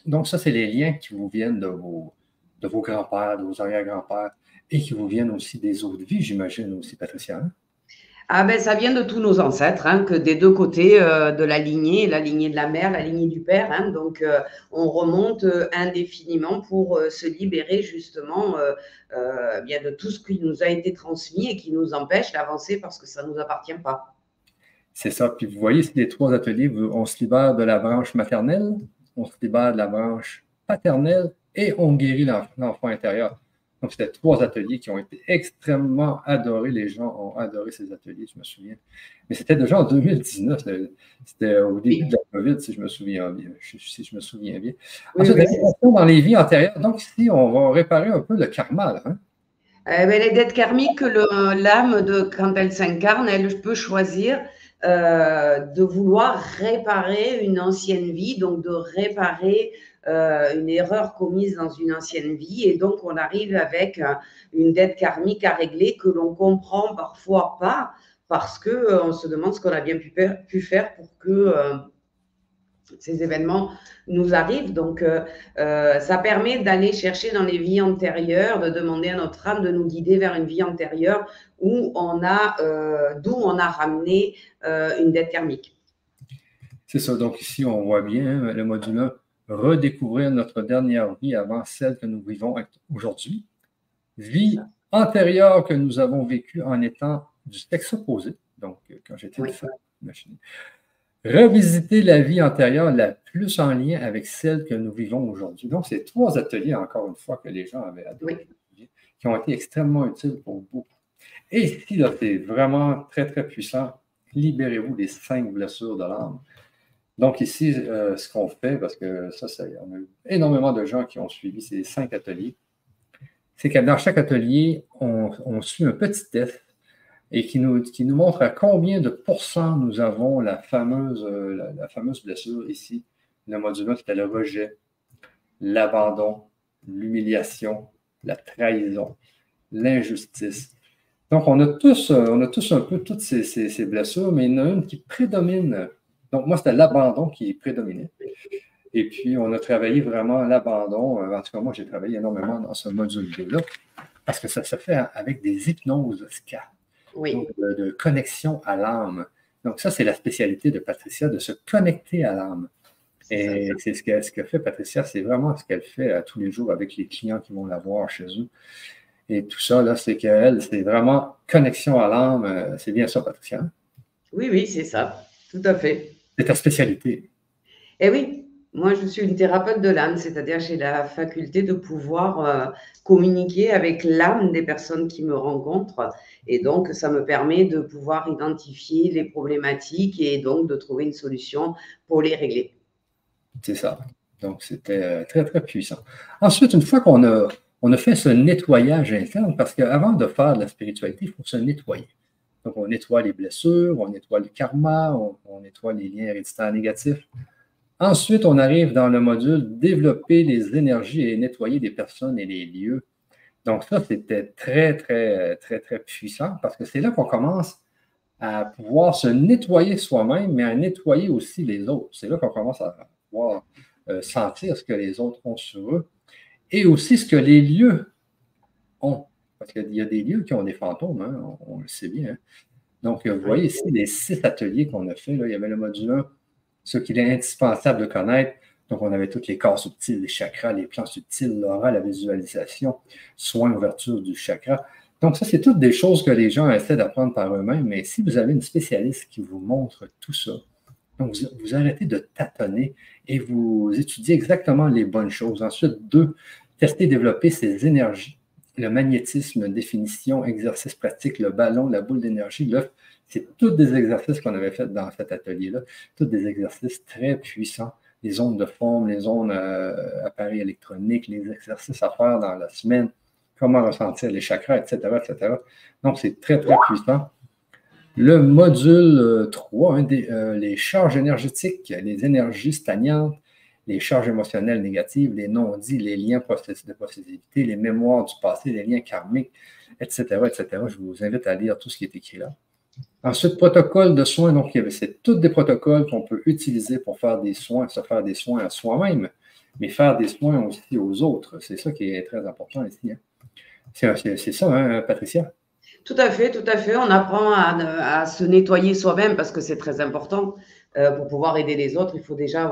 Donc, ça, c'est les liens qui vous viennent de vos grands-pères, de vos arrière-grands-pères. et qui vous viennent aussi des autres vies, j'imagine aussi, Patricia. Hein? Ah ben, ça vient de tous nos ancêtres, hein, que des deux côtés de la lignée de la mère, la lignée du père. Hein, donc, on remonte indéfiniment pour se libérer justement bien de tout ce qui nous a été transmis et qui nous empêche d'avancer parce que ça ne nous appartient pas. C'est ça. Puis vous voyez, c'est les 3 ateliers. On se libère de la branche maternelle, on se libère de la branche paternelle et on guérit l'enfant intérieur. Donc, c'était 3 ateliers qui ont été extrêmement adorés. Les gens ont adoré ces ateliers, je me souviens. Mais c'était déjà en 2019. C'était au début de la COVID, si je me souviens bien. Si je me souviens bien. Ensuite, dans les vies antérieures. Donc, ici, on va réparer un peu le karma. Là, hein? Les dettes karmiques, l'âme, quand elle s'incarne, elle peut choisir de vouloir réparer une ancienne vie, donc de réparer une erreur commise dans une ancienne vie. Et donc, on arrive avec une dette karmique à régler que l'on comprend parfois pas parce qu'on se demande ce qu'on a bien pu faire pour que ces événements nous arrivent. Donc, ça permet d'aller chercher dans les vies antérieures, de demander à notre âme de nous guider vers une vie antérieure où d'où on a ramené une dette karmique. C'est ça. Donc, ici, on voit bien hein, le module 1, redécouvrir notre dernière vie avant celle que nous vivons aujourd'hui. Vie antérieure que nous avons vécue en étant du sexe opposé. Donc, quand j'étais une femme, imaginez. Revisiter la vie antérieure la plus en lien avec celle que nous vivons aujourd'hui. Donc, c'est 3 ateliers, encore une fois, que les gens avaient adoré, qui ont été extrêmement utiles pour beaucoup. Et ici, là, c'est vraiment très, très puissant. Libérez-vous des 5 blessures de l'âme. Donc, ici, ce qu'on fait, parce que on a eu énormément de gens qui ont suivi ces 5 ateliers, c'est que dans chaque atelier, on suit un petit test et qui nous montre à combien de pourcents nous avons la fameuse blessure ici. Le module 1, c'était le rejet, l'abandon, l'humiliation, la trahison, l'injustice. Donc, on a tous un peu toutes ces blessures, mais il y en a une qui prédomine. Donc, moi, c'était l'abandon qui prédominait. Et puis, on a travaillé vraiment l'abandon. En tout cas, moi, j'ai travaillé énormément dans ce module 2-là, parce que ça se fait avec des hypnoses SCA. Oui. Donc, de connexion à l'âme. Donc, ça, c'est la spécialité de Patricia, de se connecter à l'âme. Et c'est ce que fait Patricia, c'est vraiment ce qu'elle fait tous les jours avec les clients qui vont la voir chez eux. Et tout ça, là, c'est qu'elle, c'est vraiment connexion à l'âme. C'est bien ça, Patricia? Oui, oui, c'est ça. Tout à fait. C'est ta spécialité. Eh oui, moi, je suis une thérapeute de l'âme, c'est-à-dire j'ai la faculté de pouvoir communiquer avec l'âme des personnes qui me rencontrent. Et donc, ça me permet de pouvoir identifier les problématiques et donc de trouver une solution pour les régler. C'est ça. Donc, c'était très, très puissant. Ensuite, une fois qu'on a fait ce nettoyage interne, parce qu'avant de faire de la spiritualité, il faut se nettoyer. Donc, on nettoie les blessures, on nettoie le karma, on nettoie les liens héréditaires négatifs. Ensuite, on arrive dans le module développer les énergies et nettoyer les personnes et les lieux. Donc, ça, c'était très, très, très, très puissant parce que c'est là qu'on commence à pouvoir se nettoyer soi-même, mais à nettoyer aussi les autres. C'est là qu'on commence à pouvoir sentir ce que les autres ont sur eux et aussi ce que les lieux ont. Parce qu'il y a des lieux qui ont des fantômes, hein, on le sait bien. Hein. Donc, vous voyez ici les 6 ateliers qu'on a fait. Là, il y avait le module 1, ce qu'il est indispensable de connaître. Donc, on avait tous les corps subtils, les chakras, les plans subtils, l'aura, la visualisation, soins, ouverture du chakra. Donc, ça, c'est toutes des choses que les gens essaient d'apprendre par eux-mêmes. Mais si vous avez une spécialiste qui vous montre tout ça, donc vous arrêtez de tâtonner et vous étudiez exactement les bonnes choses. Ensuite, 2, tester, développer ces énergies. Le magnétisme, définition, exercice pratique, le ballon, la boule d'énergie, l'œuf. C'est tous des exercices qu'on avait fait dans cet atelier-là. Tous des exercices très puissants. Les ondes de forme, les ondes appareils électroniques, les exercices à faire dans la semaine, comment ressentir les chakras, etc., etc. Donc, c'est très, très puissant. Le module 3, les charges énergétiques, les énergies stagnantes, les charges émotionnelles négatives, les non-dits, les liens de possessivité, les mémoires du passé, les liens karmiques, etc., etc. Je vous invite à lire tout ce qui est écrit là. Ensuite, protocole de soins. Donc, c'est tous des protocoles qu'on peut utiliser pour faire des soins, se faire des soins à soi-même, mais faire des soins aussi aux autres. C'est ça qui est très important ici. Hein. C'est ça, hein, Patricia? Tout à fait, tout à fait. On apprend à se nettoyer soi-même parce que c'est très important. Pour pouvoir aider les autres, il faut déjà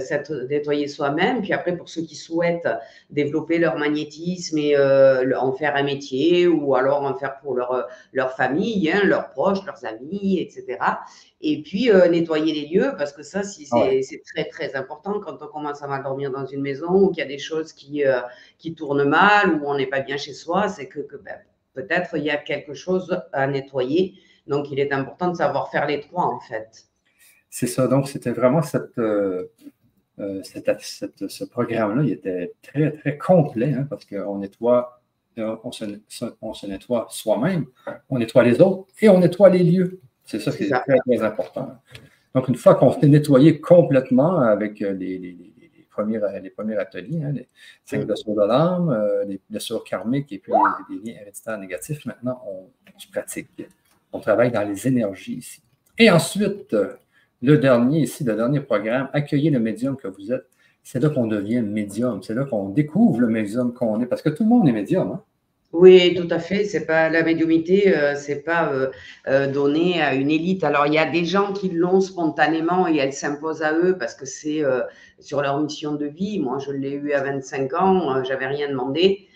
s'être nettoyé soi-même. Puis après, pour ceux qui souhaitent développer leur magnétisme et en faire un métier ou alors en faire pour leur famille, hein, leurs proches, leurs amis, etc. Et puis, nettoyer les lieux parce que ça, Ah ouais. c'est très, très important quand on commence à mal dormir dans une maison ou qu'il y a des choses qui tournent mal ou on n'est pas bien chez soi, c'est que ben, peut-être il y a quelque chose à nettoyer. Donc, il est important de savoir faire les trois, en fait. C'est ça. Donc, c'était vraiment ce programme-là, il était très, très complet, hein, parce qu'on nettoie, on se nettoie soi-même, on nettoie les autres et on nettoie les lieux. C'est ça qui C'est est ça. très, très important. Donc, une fois qu'on s'est nettoyé complètement avec les premiers ateliers, hein, les 5 blessures de l'âme, les blessures karmiques et puis les liens héréditaires négatifs, maintenant, on se pratique. On travaille dans les énergies ici. Et ensuite, le dernier programme, accueillez le médium que vous êtes. C'est là qu'on devient médium. C'est là qu'on découvre le médium qu'on est. Parce que tout le monde est médium. Hein? Oui, tout à fait. C'est pas la médiumnité, c'est pas donné à une élite. Alors il y a des gens qui l'ont spontanément et elle s'impose à eux parce que c'est sur leur mission de vie. Moi, je l'ai eu à 25 ans, j'avais rien demandé,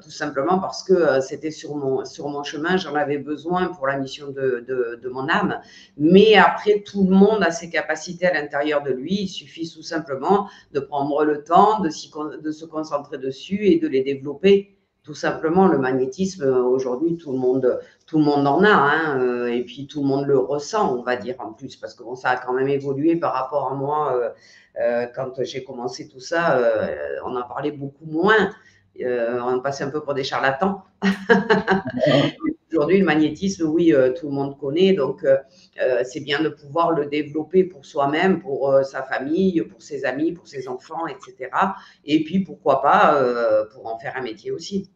tout simplement parce que c'était sur mon chemin, j'en avais besoin pour la mission de mon âme. Mais après, tout le monde a ses capacités à l'intérieur de lui. Il suffit tout simplement de prendre le temps, de se concentrer dessus et de les développer. Tout simplement, le magnétisme, aujourd'hui, tout le monde en a, hein, et puis tout le monde le ressent, on va dire, en plus, parce que bon, ça a quand même évolué par rapport à moi. Quand j'ai commencé tout ça, on en parlait beaucoup moins. On passait un peu pour des charlatans. Aujourd'hui, le magnétisme, oui, tout le monde connaît, donc c'est bien de pouvoir le développer pour soi-même, pour sa famille, pour ses amis, pour ses enfants, etc. Et puis, pourquoi pas, pour en faire un métier aussi.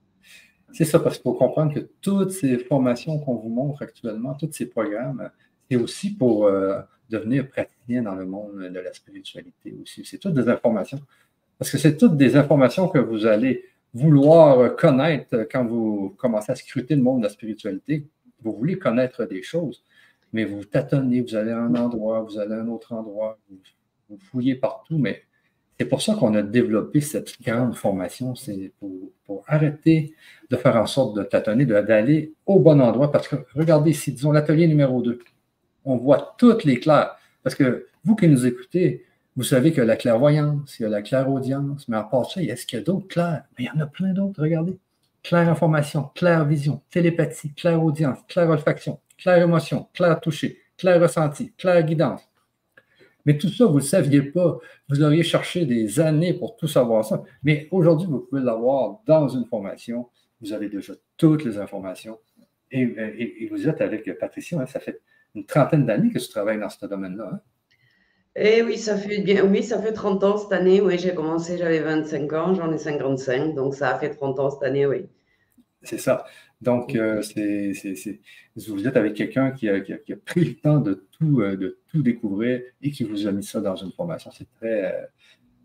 C'est ça, parce qu'il faut comprendre que toutes ces formations qu'on vous montre actuellement, tous ces programmes, c'est aussi pour devenir praticien dans le monde de la spiritualité aussi. C'est toutes des informations. Parce que c'est toutes des informations que vous allez vouloir connaître quand vous commencez à scruter le monde de la spiritualité. Vous voulez connaître des choses, mais vous tâtonnez, vous allez à un endroit, vous allez à un autre endroit, vous fouillez partout, mais c'est pour ça qu'on a développé cette grande formation, c'est pour arrêter de faire en sorte de tâtonner, d'aller au bon endroit. Parce que regardez ici, disons l'atelier numéro 2, on voit toutes les clairs. Parce que vous qui nous écoutez, vous savez qu'il y a la clairvoyance, il y a la clairaudience, mais à part ça, est-ce qu'il y a d'autres clairs? Mais il y en a plein d'autres, regardez. Claire information, claire vision, télépathie, claire audience, claire olfaction, claire émotion, clair toucher, clair ressenti, claire guidance. Mais tout ça, vous ne le saviez pas. Vous auriez cherché des années pour tout savoir ça. Mais aujourd'hui, vous pouvez l'avoir dans une formation. Vous avez déjà toutes les informations. Et vous êtes avec Patricia, hein, ça fait une trentaine d'années que tu travailles dans ce domaine-là. Hein? Eh oui, ça fait 30 ans cette année. Oui, j'ai commencé, j'avais 25 ans, j'en ai 55, donc ça a fait 30 ans cette année, oui. C'est ça. Donc, vous êtes avec quelqu'un qui a pris le temps de tout découvrir et qui vous a mis ça dans une formation. C'est très.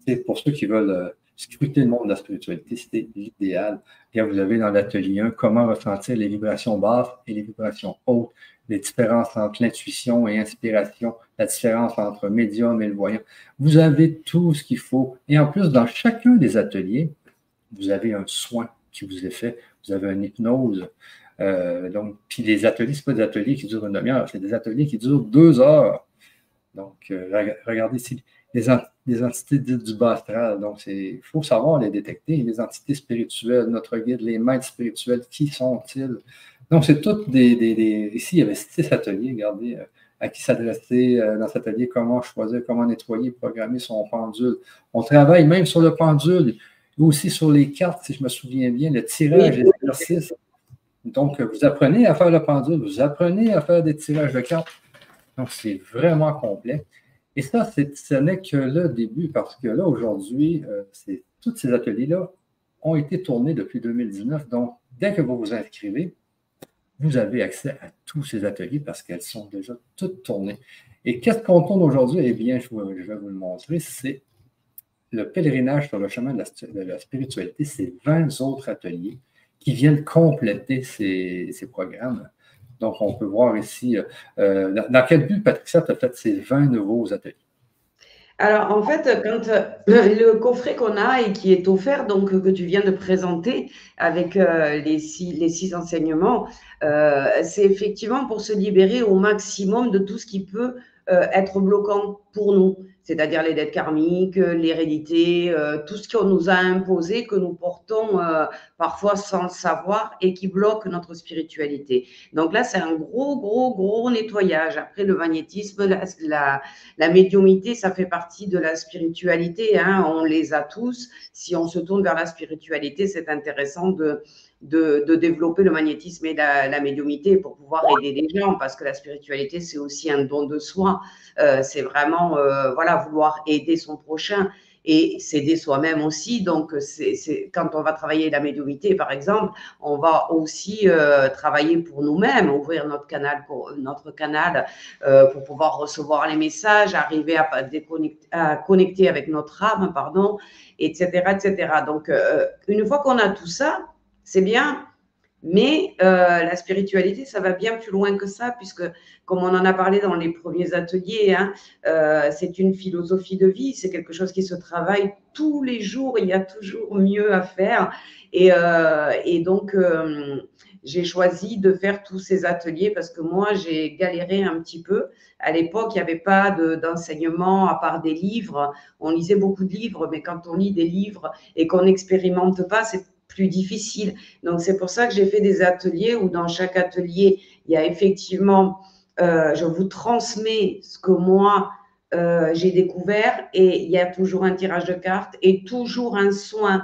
C'est pour ceux qui veulent scruter le monde de la spiritualité, c'était l'idéal. Bien, vous avez dans l'atelier 1 comment ressentir les vibrations basses et les vibrations hautes, les différences entre l'intuition et l'inspiration, la différence entre médium et le voyant. Vous avez tout ce qu'il faut. Et en plus, dans chacun des ateliers, vous avez un soin qui vous est fait. Vous avez une hypnose. Donc, puis les ateliers, ce n'est pas des ateliers qui durent une demi-heure, c'est des ateliers qui durent 2 heures. Donc, regardez ici, les entités dites du bas astral. Donc, il faut savoir les détecter. Les entités spirituelles, notre guide, les maîtres spirituels, qui sont-ils? Donc, c'est toutes ici, il y avait 6 ateliers, regardez, à qui s'adresser dans cet atelier, comment choisir, comment nettoyer, programmer son pendule. On travaille même sur le pendule, et aussi sur les cartes, si je me souviens bien, le tirage Oui, des exercices. Donc, vous apprenez à faire le pendule, vous apprenez à faire des tirages de cartes. Donc, c'est vraiment complet. Et ça, ce n'est que le début, parce que là, aujourd'hui, tous ces ateliers-là ont été tournés depuis 2019. Donc, dès que vous vous inscrivez, vous avez accès à tous ces ateliers parce qu'elles sont déjà toutes tournées. Et qu'est-ce qu'on tourne aujourd'hui? Eh bien, je vais vous le montrer. C'est le pèlerinage sur le chemin de la spiritualité. C'est 20 autres ateliers qui viennent compléter ces programmes. Donc, on peut voir ici, dans quel but, Patricia, tu as fait ces 20 nouveaux ateliers? Alors, en fait, quand le coffret qu'on a et qui est offert, donc que tu viens de présenter avec les 6 enseignements, c'est effectivement pour se libérer au maximum de tout ce qui peut être bloquant pour nous, c'est-à-dire les dettes karmiques, l'hérédité, tout ce qu'on nous a imposé, que nous portons parfois sans le savoir et qui bloque notre spiritualité. Donc là, c'est un gros nettoyage. Après, le magnétisme, la médiumnité, ça fait partie de la spiritualité, hein, on les a tous. Si on se tourne vers la spiritualité, c'est intéressant de développer le magnétisme et la médiumnité pour pouvoir aider les gens, parce que la spiritualité, c'est aussi un don de soi. C'est vraiment voilà, vouloir aider son prochain et s'aider soi-même aussi. Donc, quand on va travailler la médiumnité, par exemple, on va aussi travailler pour nous-mêmes, ouvrir notre canal pour pouvoir recevoir les messages, arriver à connecter avec notre âme, pardon, etc., etc. Donc, une fois qu'on a tout ça, c'est bien, mais la spiritualité, ça va bien plus loin que ça, puisque, comme on en a parlé dans les premiers ateliers, hein, c'est une philosophie de vie, c'est quelque chose qui se travaille tous les jours, il y a toujours mieux à faire. Et donc, j'ai choisi de faire tous ces ateliers parce que moi, j'ai galéré un petit peu. À l'époque, il n'y avait pas d'enseignement à part des livres. On lisait beaucoup de livres, mais quand on lit des livres et qu'on n'expérimente pas, c'est plus difficile. Donc, c'est pour ça que j'ai fait des ateliers où dans chaque atelier, il y a effectivement, je vous transmets ce que moi, j'ai découvert et il y a toujours un tirage de cartes et toujours un soin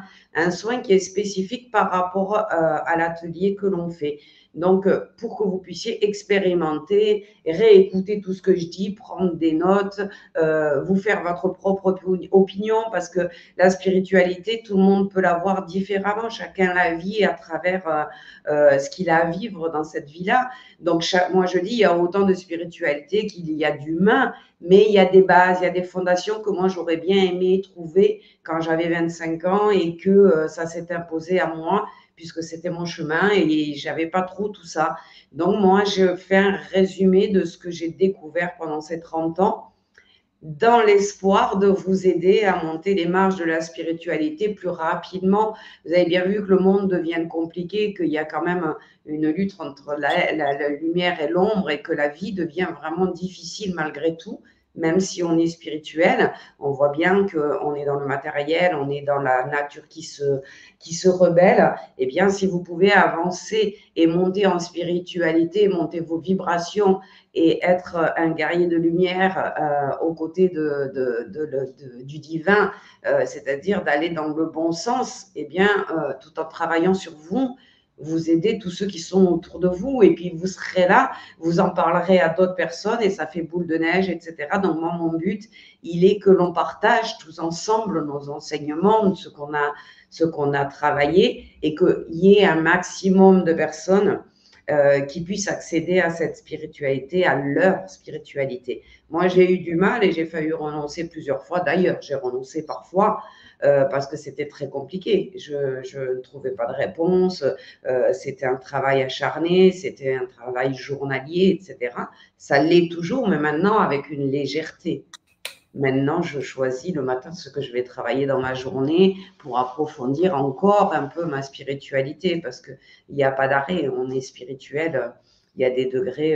qui est spécifique par rapport à l'atelier que l'on fait. Donc, pour que vous puissiez expérimenter, réécouter tout ce que je dis, prendre des notes, vous faire votre propre opinion, parce que la spiritualité, tout le monde peut la voir différemment. Chacun la vit à travers ce qu'il a à vivre dans cette vie-là. Donc, moi, je dis, il y a autant de spiritualité qu'il y a d'humain, mais il y a des bases, il y a des fondations que moi, j'aurais bien aimé trouver quand j'avais 25 ans et que ça s'est imposé à moi, puisque c'était mon chemin et j'avais pas trop tout ça. Donc, moi, je fais un résumé de ce que j'ai découvert pendant ces 30 ans, dans l'espoir de vous aider à monter les marches de la spiritualité plus rapidement. Vous avez bien vu que le monde devient compliqué, qu'il y a quand même une lutte entre la lumière et l'ombre et que la vie devient vraiment difficile malgré tout. Même si on est spirituel, on voit bien qu'on est dans le matériel, on est dans la nature qui se rebelle. Eh bien, si vous pouvez avancer et monter en spiritualité, monter vos vibrations et être un guerrier de lumière aux côtés du divin, c'est-à-dire d'aller dans le bon sens, eh bien, tout en travaillant sur vous, vous aidez tous ceux qui sont autour de vous et puis vous serez là, vous en parlerez à d'autres personnes et ça fait boule de neige, etc. Donc moi, mon but, il est que l'on partage tous ensemble nos enseignements, ce qu'on a travaillé et qu'il y ait un maximum de personnes qui puissent accéder à cette spiritualité, à leur spiritualité. Moi, j'ai eu du mal et j'ai failli renoncer plusieurs fois. D'ailleurs, j'ai renoncé parfois parce que c'était très compliqué. Je ne trouvais pas de réponse. C'était un travail acharné, c'était un travail journalier, etc. Ça l'est toujours, mais maintenant avec une légèreté. Maintenant, je choisis le matin ce que je vais travailler dans ma journée pour approfondir encore un peu ma spiritualité, parce qu'il n'y a pas d'arrêt. On est spirituel, il y a des degrés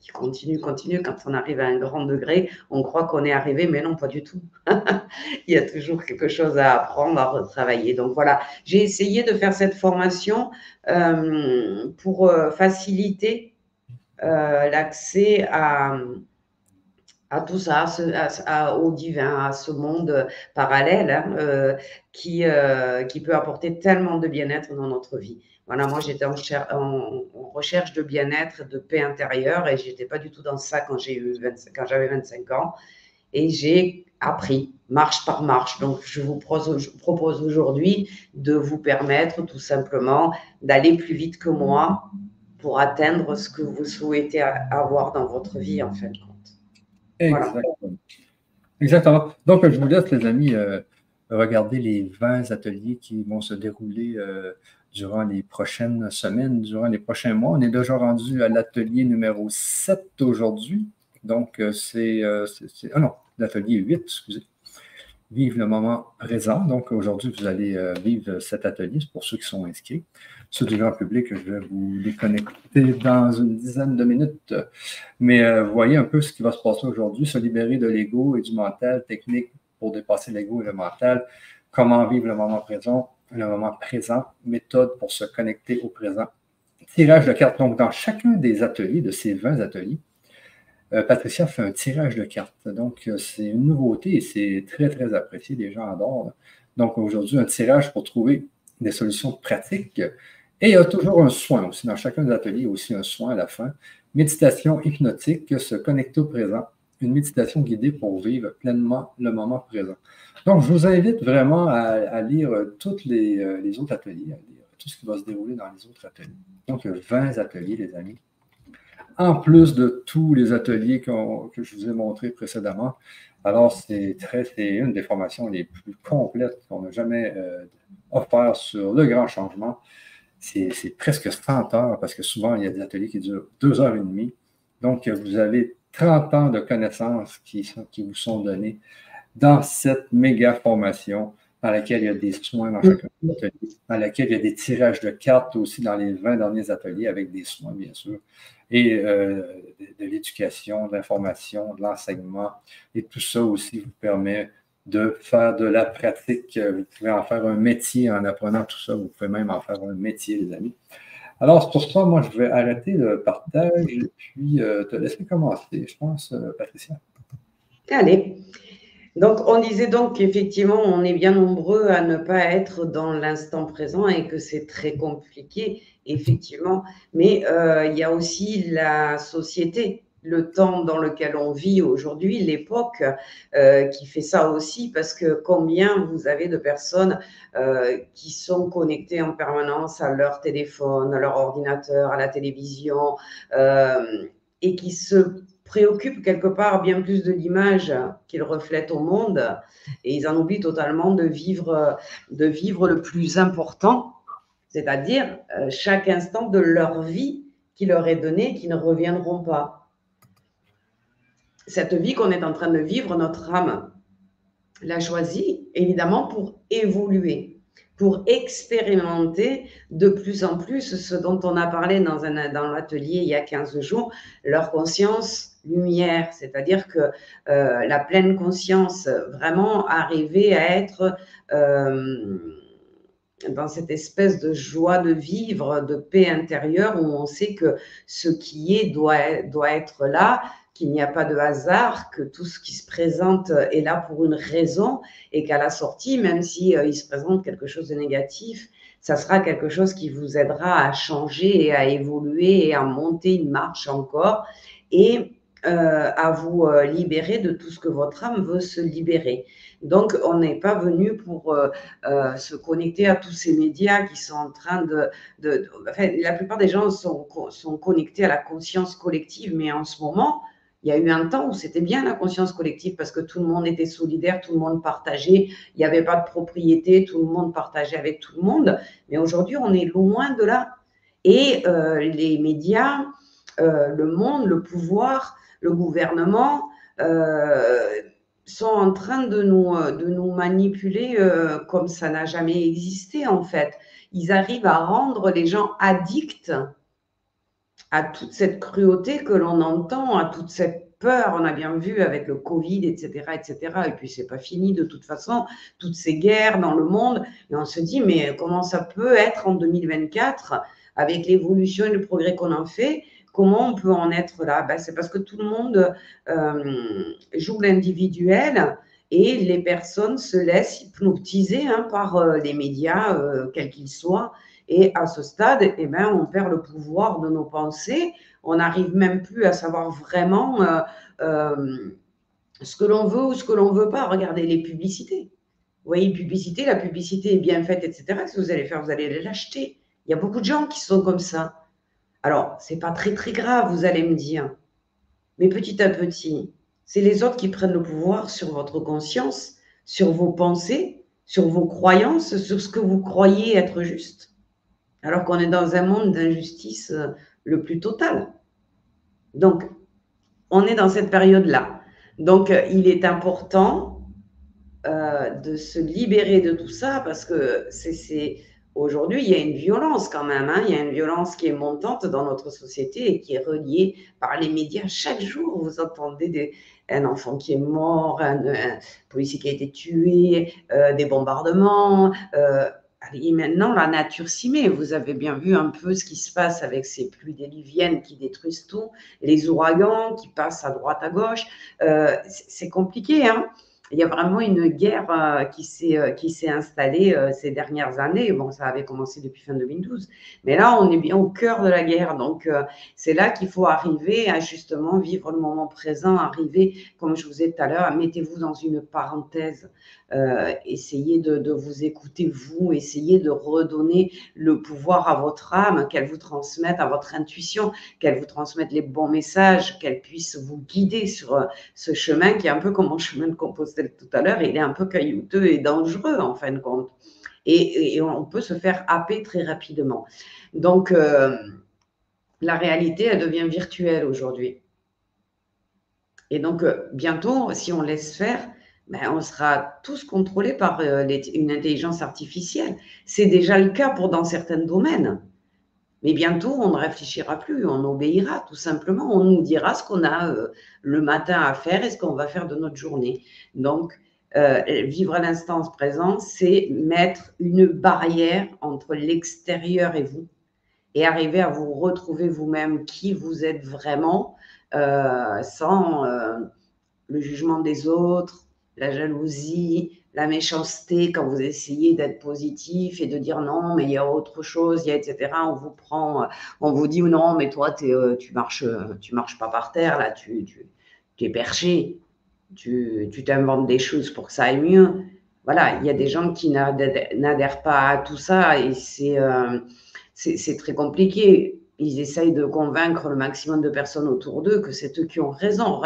qui continuent. Quand on arrive à un grand degré, on croit qu'on est arrivé, mais non, pas du tout. Il y a toujours quelque chose à apprendre, à retravailler. Donc voilà, j'ai essayé de faire cette formation pour faciliter l'accès à tout ça, au divin, à ce monde parallèle, hein, qui peut apporter tellement de bien-être dans notre vie. Voilà, moi j'étais en recherche de bien-être, de paix intérieure et j'étais pas du tout dans ça quand j'avais 25 ans et j'ai appris marche par marche. Donc je vous propose aujourd'hui de vous permettre tout simplement d'aller plus vite que moi pour atteindre ce que vous souhaitez avoir dans votre vie en fin de compte. Exactement. Voilà. Exactement. Donc, je vous laisse, les amis, regarder les 20 ateliers qui vont se dérouler durant les prochaines semaines, durant les prochains mois. On est déjà rendu à l'atelier numéro 7 aujourd'hui. Donc, ah non, l'atelier 8, excusez. Vive le moment présent. Donc, aujourd'hui, vous allez vivre cet atelier. C'est pour ceux qui sont inscrits. Ceux du grand public, je vais vous les connecter dans une dizaine de minutes. Mais vous voyez un peu ce qui va se passer aujourd'hui. Se libérer de l'ego et du mental, technique pour dépasser l'ego et le mental. Comment vivre le moment présent, méthode pour se connecter au présent. Tirage de cartes. Donc, dans chacun des ateliers, de ces 20 ateliers, Patricia fait un tirage de cartes. Donc, c'est une nouveauté et c'est très, très apprécié. Les gens adorent. Donc, aujourd'hui, un tirage pour trouver des solutions pratiques. Et il y a toujours un soin aussi. Dans chacun des ateliers, il y a aussi un soin à la fin. Méditation hypnotique, se connecter au présent. Une méditation guidée pour vivre pleinement le moment présent. Donc, je vous invite vraiment à lire tous les autres ateliers, à lire tout ce qui va se dérouler dans les autres ateliers. Donc, il y a 20 ateliers, les amis. En plus de tous les ateliers que je vous ai montrés précédemment. Alors, c'est une des formations les plus complètes qu'on n'a jamais offert sur le grand changement. C'est presque 100 heures, parce que souvent, il y a des ateliers qui durent 2h30. Donc, vous avez 30 ans de connaissances qui vous sont données dans cette méga formation, dans laquelle il y a des soins dans chacun des ateliers, dans laquelle il y a des tirages de cartes aussi dans les 20 derniers ateliers, avec des soins, bien sûr, et de l'éducation, de l'information, de l'enseignement. Et tout ça aussi vous permet de faire de la pratique. Vous pouvez en faire un métier en apprenant tout ça. Vous pouvez même en faire un métier, les amis. Alors, pour ça, moi, je vais arrêter le partage et puis te laisser commencer, je pense, Patricia. Allez. Donc, on disait donc qu'effectivement, on est bien nombreux à ne pas être dans l'instant présent et que c'est très compliqué, effectivement. Mais il y a aussi la société, le temps dans lequel on vit aujourd'hui, l'époque qui fait ça aussi, parce que combien vous avez de personnes qui sont connectées en permanence à leur téléphone, à leur ordinateur, à la télévision, et qui se préoccupent quelque part bien plus de l'image qu'ils reflètent au monde, et ils en oublient totalement de vivre le plus important, c'est-à-dire chaque instant de leur vie qui leur est donné, qui ne reviendront pas. Cette vie qu'on est en train de vivre, notre âme l'a choisie évidemment pour évoluer, pour expérimenter de plus en plus ce dont on a parlé dans l'atelier il y a 15 jours, leur conscience lumière, c'est-à-dire que la pleine conscience, vraiment arriver à être dans cette espèce de joie de vivre, de paix intérieure, où on sait que ce qui est doit être là, qu'il n'y a pas de hasard, que tout ce qui se présente est là pour une raison, et qu'à la sortie, même si il se présente quelque chose de négatif, ça sera quelque chose qui vous aidera à changer et à évoluer et à monter une marche encore, et à vous libérer de tout ce que votre âme veut se libérer. Donc, on n'est pas venu pour se connecter à tous ces médias qui sont en train enfin, la plupart des gens sont connectés à la conscience collective, mais en ce moment, il y a eu un temps où c'était bien la conscience collective parce que tout le monde était solidaire, tout le monde partageait, il n'y avait pas de propriété, tout le monde partageait avec tout le monde. Mais aujourd'hui, on est loin de là. Et les médias, le monde, le pouvoir, le gouvernement sont en train de nous manipuler comme ça n'a jamais existé en fait. Ils arrivent à rendre les gens addicts à toute cette cruauté que l'on entend, à toute cette peur, on a bien vu avec le Covid, etc., etc. Et puis, c'est pas fini de toute façon, toutes ces guerres dans le monde. Et on se dit, mais comment ça peut être en 2024, avec l'évolution et le progrès qu'on en fait, comment on peut en être là? Ben, c'est parce que tout le monde joue l'individuel et les personnes se laissent hypnotiser par les médias, quels qu'ils soient. Et à ce stade, eh ben, on perd le pouvoir de nos pensées. On n'arrive même plus à savoir vraiment ce que l'on veut ou ce que l'on ne veut pas. Regardez les publicités. Vous voyez, une publicité, la publicité est bien faite, etc. Qu'est-ce que vous allez faire? Vous allez l'acheter. Il y a beaucoup de gens qui sont comme ça. Alors, ce n'est pas très, très grave, vous allez me dire. Mais petit à petit, c'est les autres qui prennent le pouvoir sur votre conscience, sur vos pensées, sur vos croyances, sur ce que vous croyez être juste. alors qu'on est dans un monde d'injustice le plus total. Donc, on est dans cette période-là. Donc, il est important de se libérer de tout ça parce que aujourd'hui, il y a une violence quand même. Hein, il y a une violence qui est montante dans notre société et qui est reliée par les médias. Chaque jour, vous entendez un enfant qui est mort, un policier qui a été tué, des bombardements. Et maintenant, la nature s'y met. Vous avez bien vu un peu ce qui se passe avec ces pluies diluviennes qui détruisent tout, les ouragans qui passent à droite, à gauche. C'est compliqué, hein. Il y a vraiment une guerre qui s'est installée ces dernières années. Bon, ça avait commencé depuis fin 2012, mais là, on est bien au cœur de la guerre. Donc, c'est là qu'il faut arriver à justement vivre le moment présent, arriver, comme je vous ai dit tout à l'heure, mettez-vous dans une parenthèse, essayez de vous écouter, vous, essayez de redonner le pouvoir à votre âme, qu'elle vous transmette à votre intuition, qu'elle vous transmette les bons messages, qu'elle puisse vous guider sur ce chemin qui est un peu comme mon chemin de Compostelle tout à l'heure, il est un peu caillouteux et dangereux en fin de compte. Et on peut se faire happer très rapidement. Donc, la réalité, elle devient virtuelle aujourd'hui. Et donc, bientôt, si on laisse faire, ben, on sera tous contrôlés par une intelligence artificielle. C'est déjà le cas dans certains domaines. Mais bientôt, on ne réfléchira plus, on obéira tout simplement. On nous dira ce qu'on a le matin à faire et ce qu'on va faire de notre journée. Donc, vivre à l'instant présent, c'est mettre une barrière entre l'extérieur et vous et arriver à vous retrouver vous-même qui vous êtes vraiment sans le jugement des autres, la jalousie, la méchanceté quand vous essayez d'être positif et de dire non, mais il y a autre chose, il y a etc. On vous prend, on vous dit non, mais toi, tu marches pas par terre, là, tu es perché, tu t'inventes des choses pour que ça aille mieux. Voilà, il y a des gens qui n'adhèrent pas à tout ça et c'est très compliqué. Ils essayent de convaincre le maximum de personnes autour d'eux que c'est eux qui ont raison.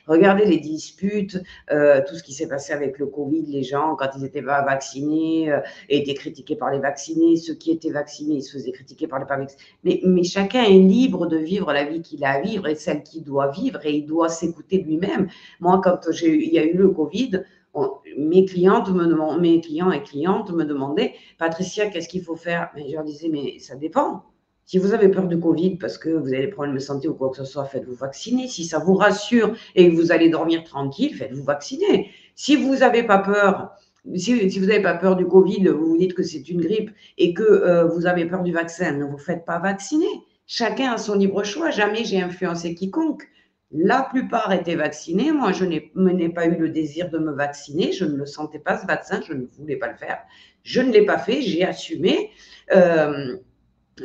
Regardez les disputes, tout ce qui s'est passé avec le Covid, les gens, quand ils n'étaient pas vaccinés, étaient critiqués par les vaccinés, ceux qui étaient vaccinés, ils se faisaient critiquer par les pas vaccinés. Mais chacun est libre de vivre la vie qu'il a à vivre et celle qu'il doit vivre et il doit s'écouter lui-même. Moi, quand il y a eu le Covid, mes clients et clientes me demandaient, Patricia, qu'est-ce qu'il faut faire? Mais je leur disais, mais ça dépend. Si vous avez peur du Covid parce que vous avez des problèmes de santé ou quoi que ce soit, faites-vous vacciner. Si ça vous rassure et que vous allez dormir tranquille, faites-vous vacciner. Si vous n'avez pas peur, si vous n'avez pas peur du Covid, vous vous dites que c'est une grippe et que vous avez peur du vaccin, ne vous faites pas vacciner. Chacun a son libre choix. Jamais j'ai influencé quiconque. La plupart étaient vaccinés. Moi, je n'ai pas eu le désir de me vacciner. Je ne le sentais pas, ce vaccin. Je ne voulais pas le faire. Je ne l'ai pas fait. J'ai assumé.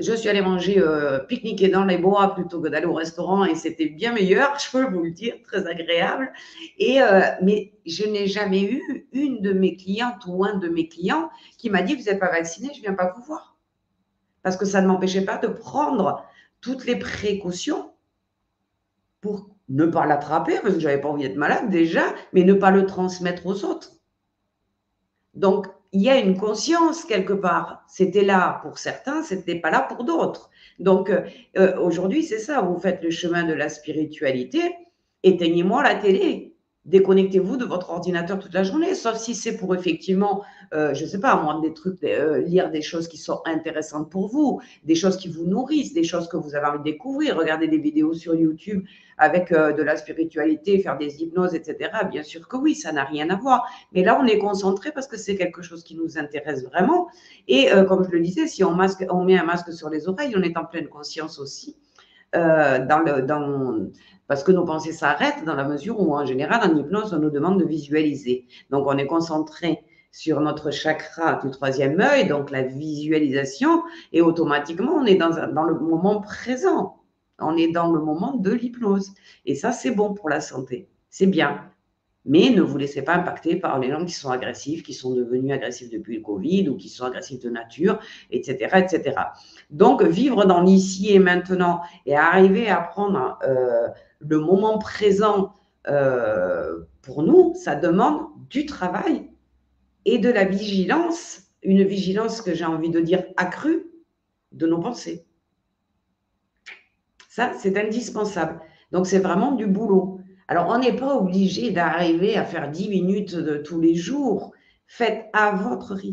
Je suis allée manger, pique-niquer dans les bois plutôt que d'aller au restaurant et c'était bien meilleur, je peux vous le dire, très agréable. Mais je n'ai jamais eu une de mes clientes ou un de mes clients qui m'a dit, vous n'êtes pas vacciné, je ne viens pas vous voir. Parce que ça ne m'empêchait pas de prendre toutes les précautions pour ne pas l'attraper, parce que je n'avais pas envie d'être malade déjà, mais ne pas le transmettre aux autres. Donc, il y a une conscience quelque part. C'était là pour certains, c'était pas là pour d'autres. Donc, aujourd'hui, c'est ça. Vous faites le chemin de la spiritualité. Éteignez-moi la télé. Déconnectez-vous de votre ordinateur toute la journée, sauf si c'est pour effectivement, je ne sais pas, moi, des trucs, lire des choses qui sont intéressantes pour vous, des choses qui vous nourrissent, des choses que vous avez envie de découvrir, regarder des vidéos sur YouTube avec de la spiritualité, faire des hypnoses, etc. Bien sûr que oui, ça n'a rien à voir. Mais là, on est concentré parce que c'est quelque chose qui nous intéresse vraiment. Et comme je le disais, si on met un masque sur les oreilles, on est en pleine conscience aussi. Parce que nos pensées s'arrêtent dans la mesure où, en général, en hypnose, on nous demande de visualiser. Donc, on est concentré sur notre chakra du troisième œil, donc la visualisation, et automatiquement, on est dans le moment présent. On est dans le moment de l'hypnose. Et ça, c'est bon pour la santé. C'est bien. Mais ne vous laissez pas impacter par les gens qui sont agressifs, qui sont devenus agressifs depuis le Covid ou qui sont agressifs de nature, etc. etc. Donc, vivre dans l'ici et maintenant et arriver à prendre le moment présent pour nous, ça demande du travail et de la vigilance, une vigilance que j'ai envie de dire accrue, de nos pensées. Ça, c'est indispensable. Donc, c'est vraiment du boulot. Alors, on n'est pas obligé d'arriver à faire 10 minutes de tous les jours. Faites à votre rythme.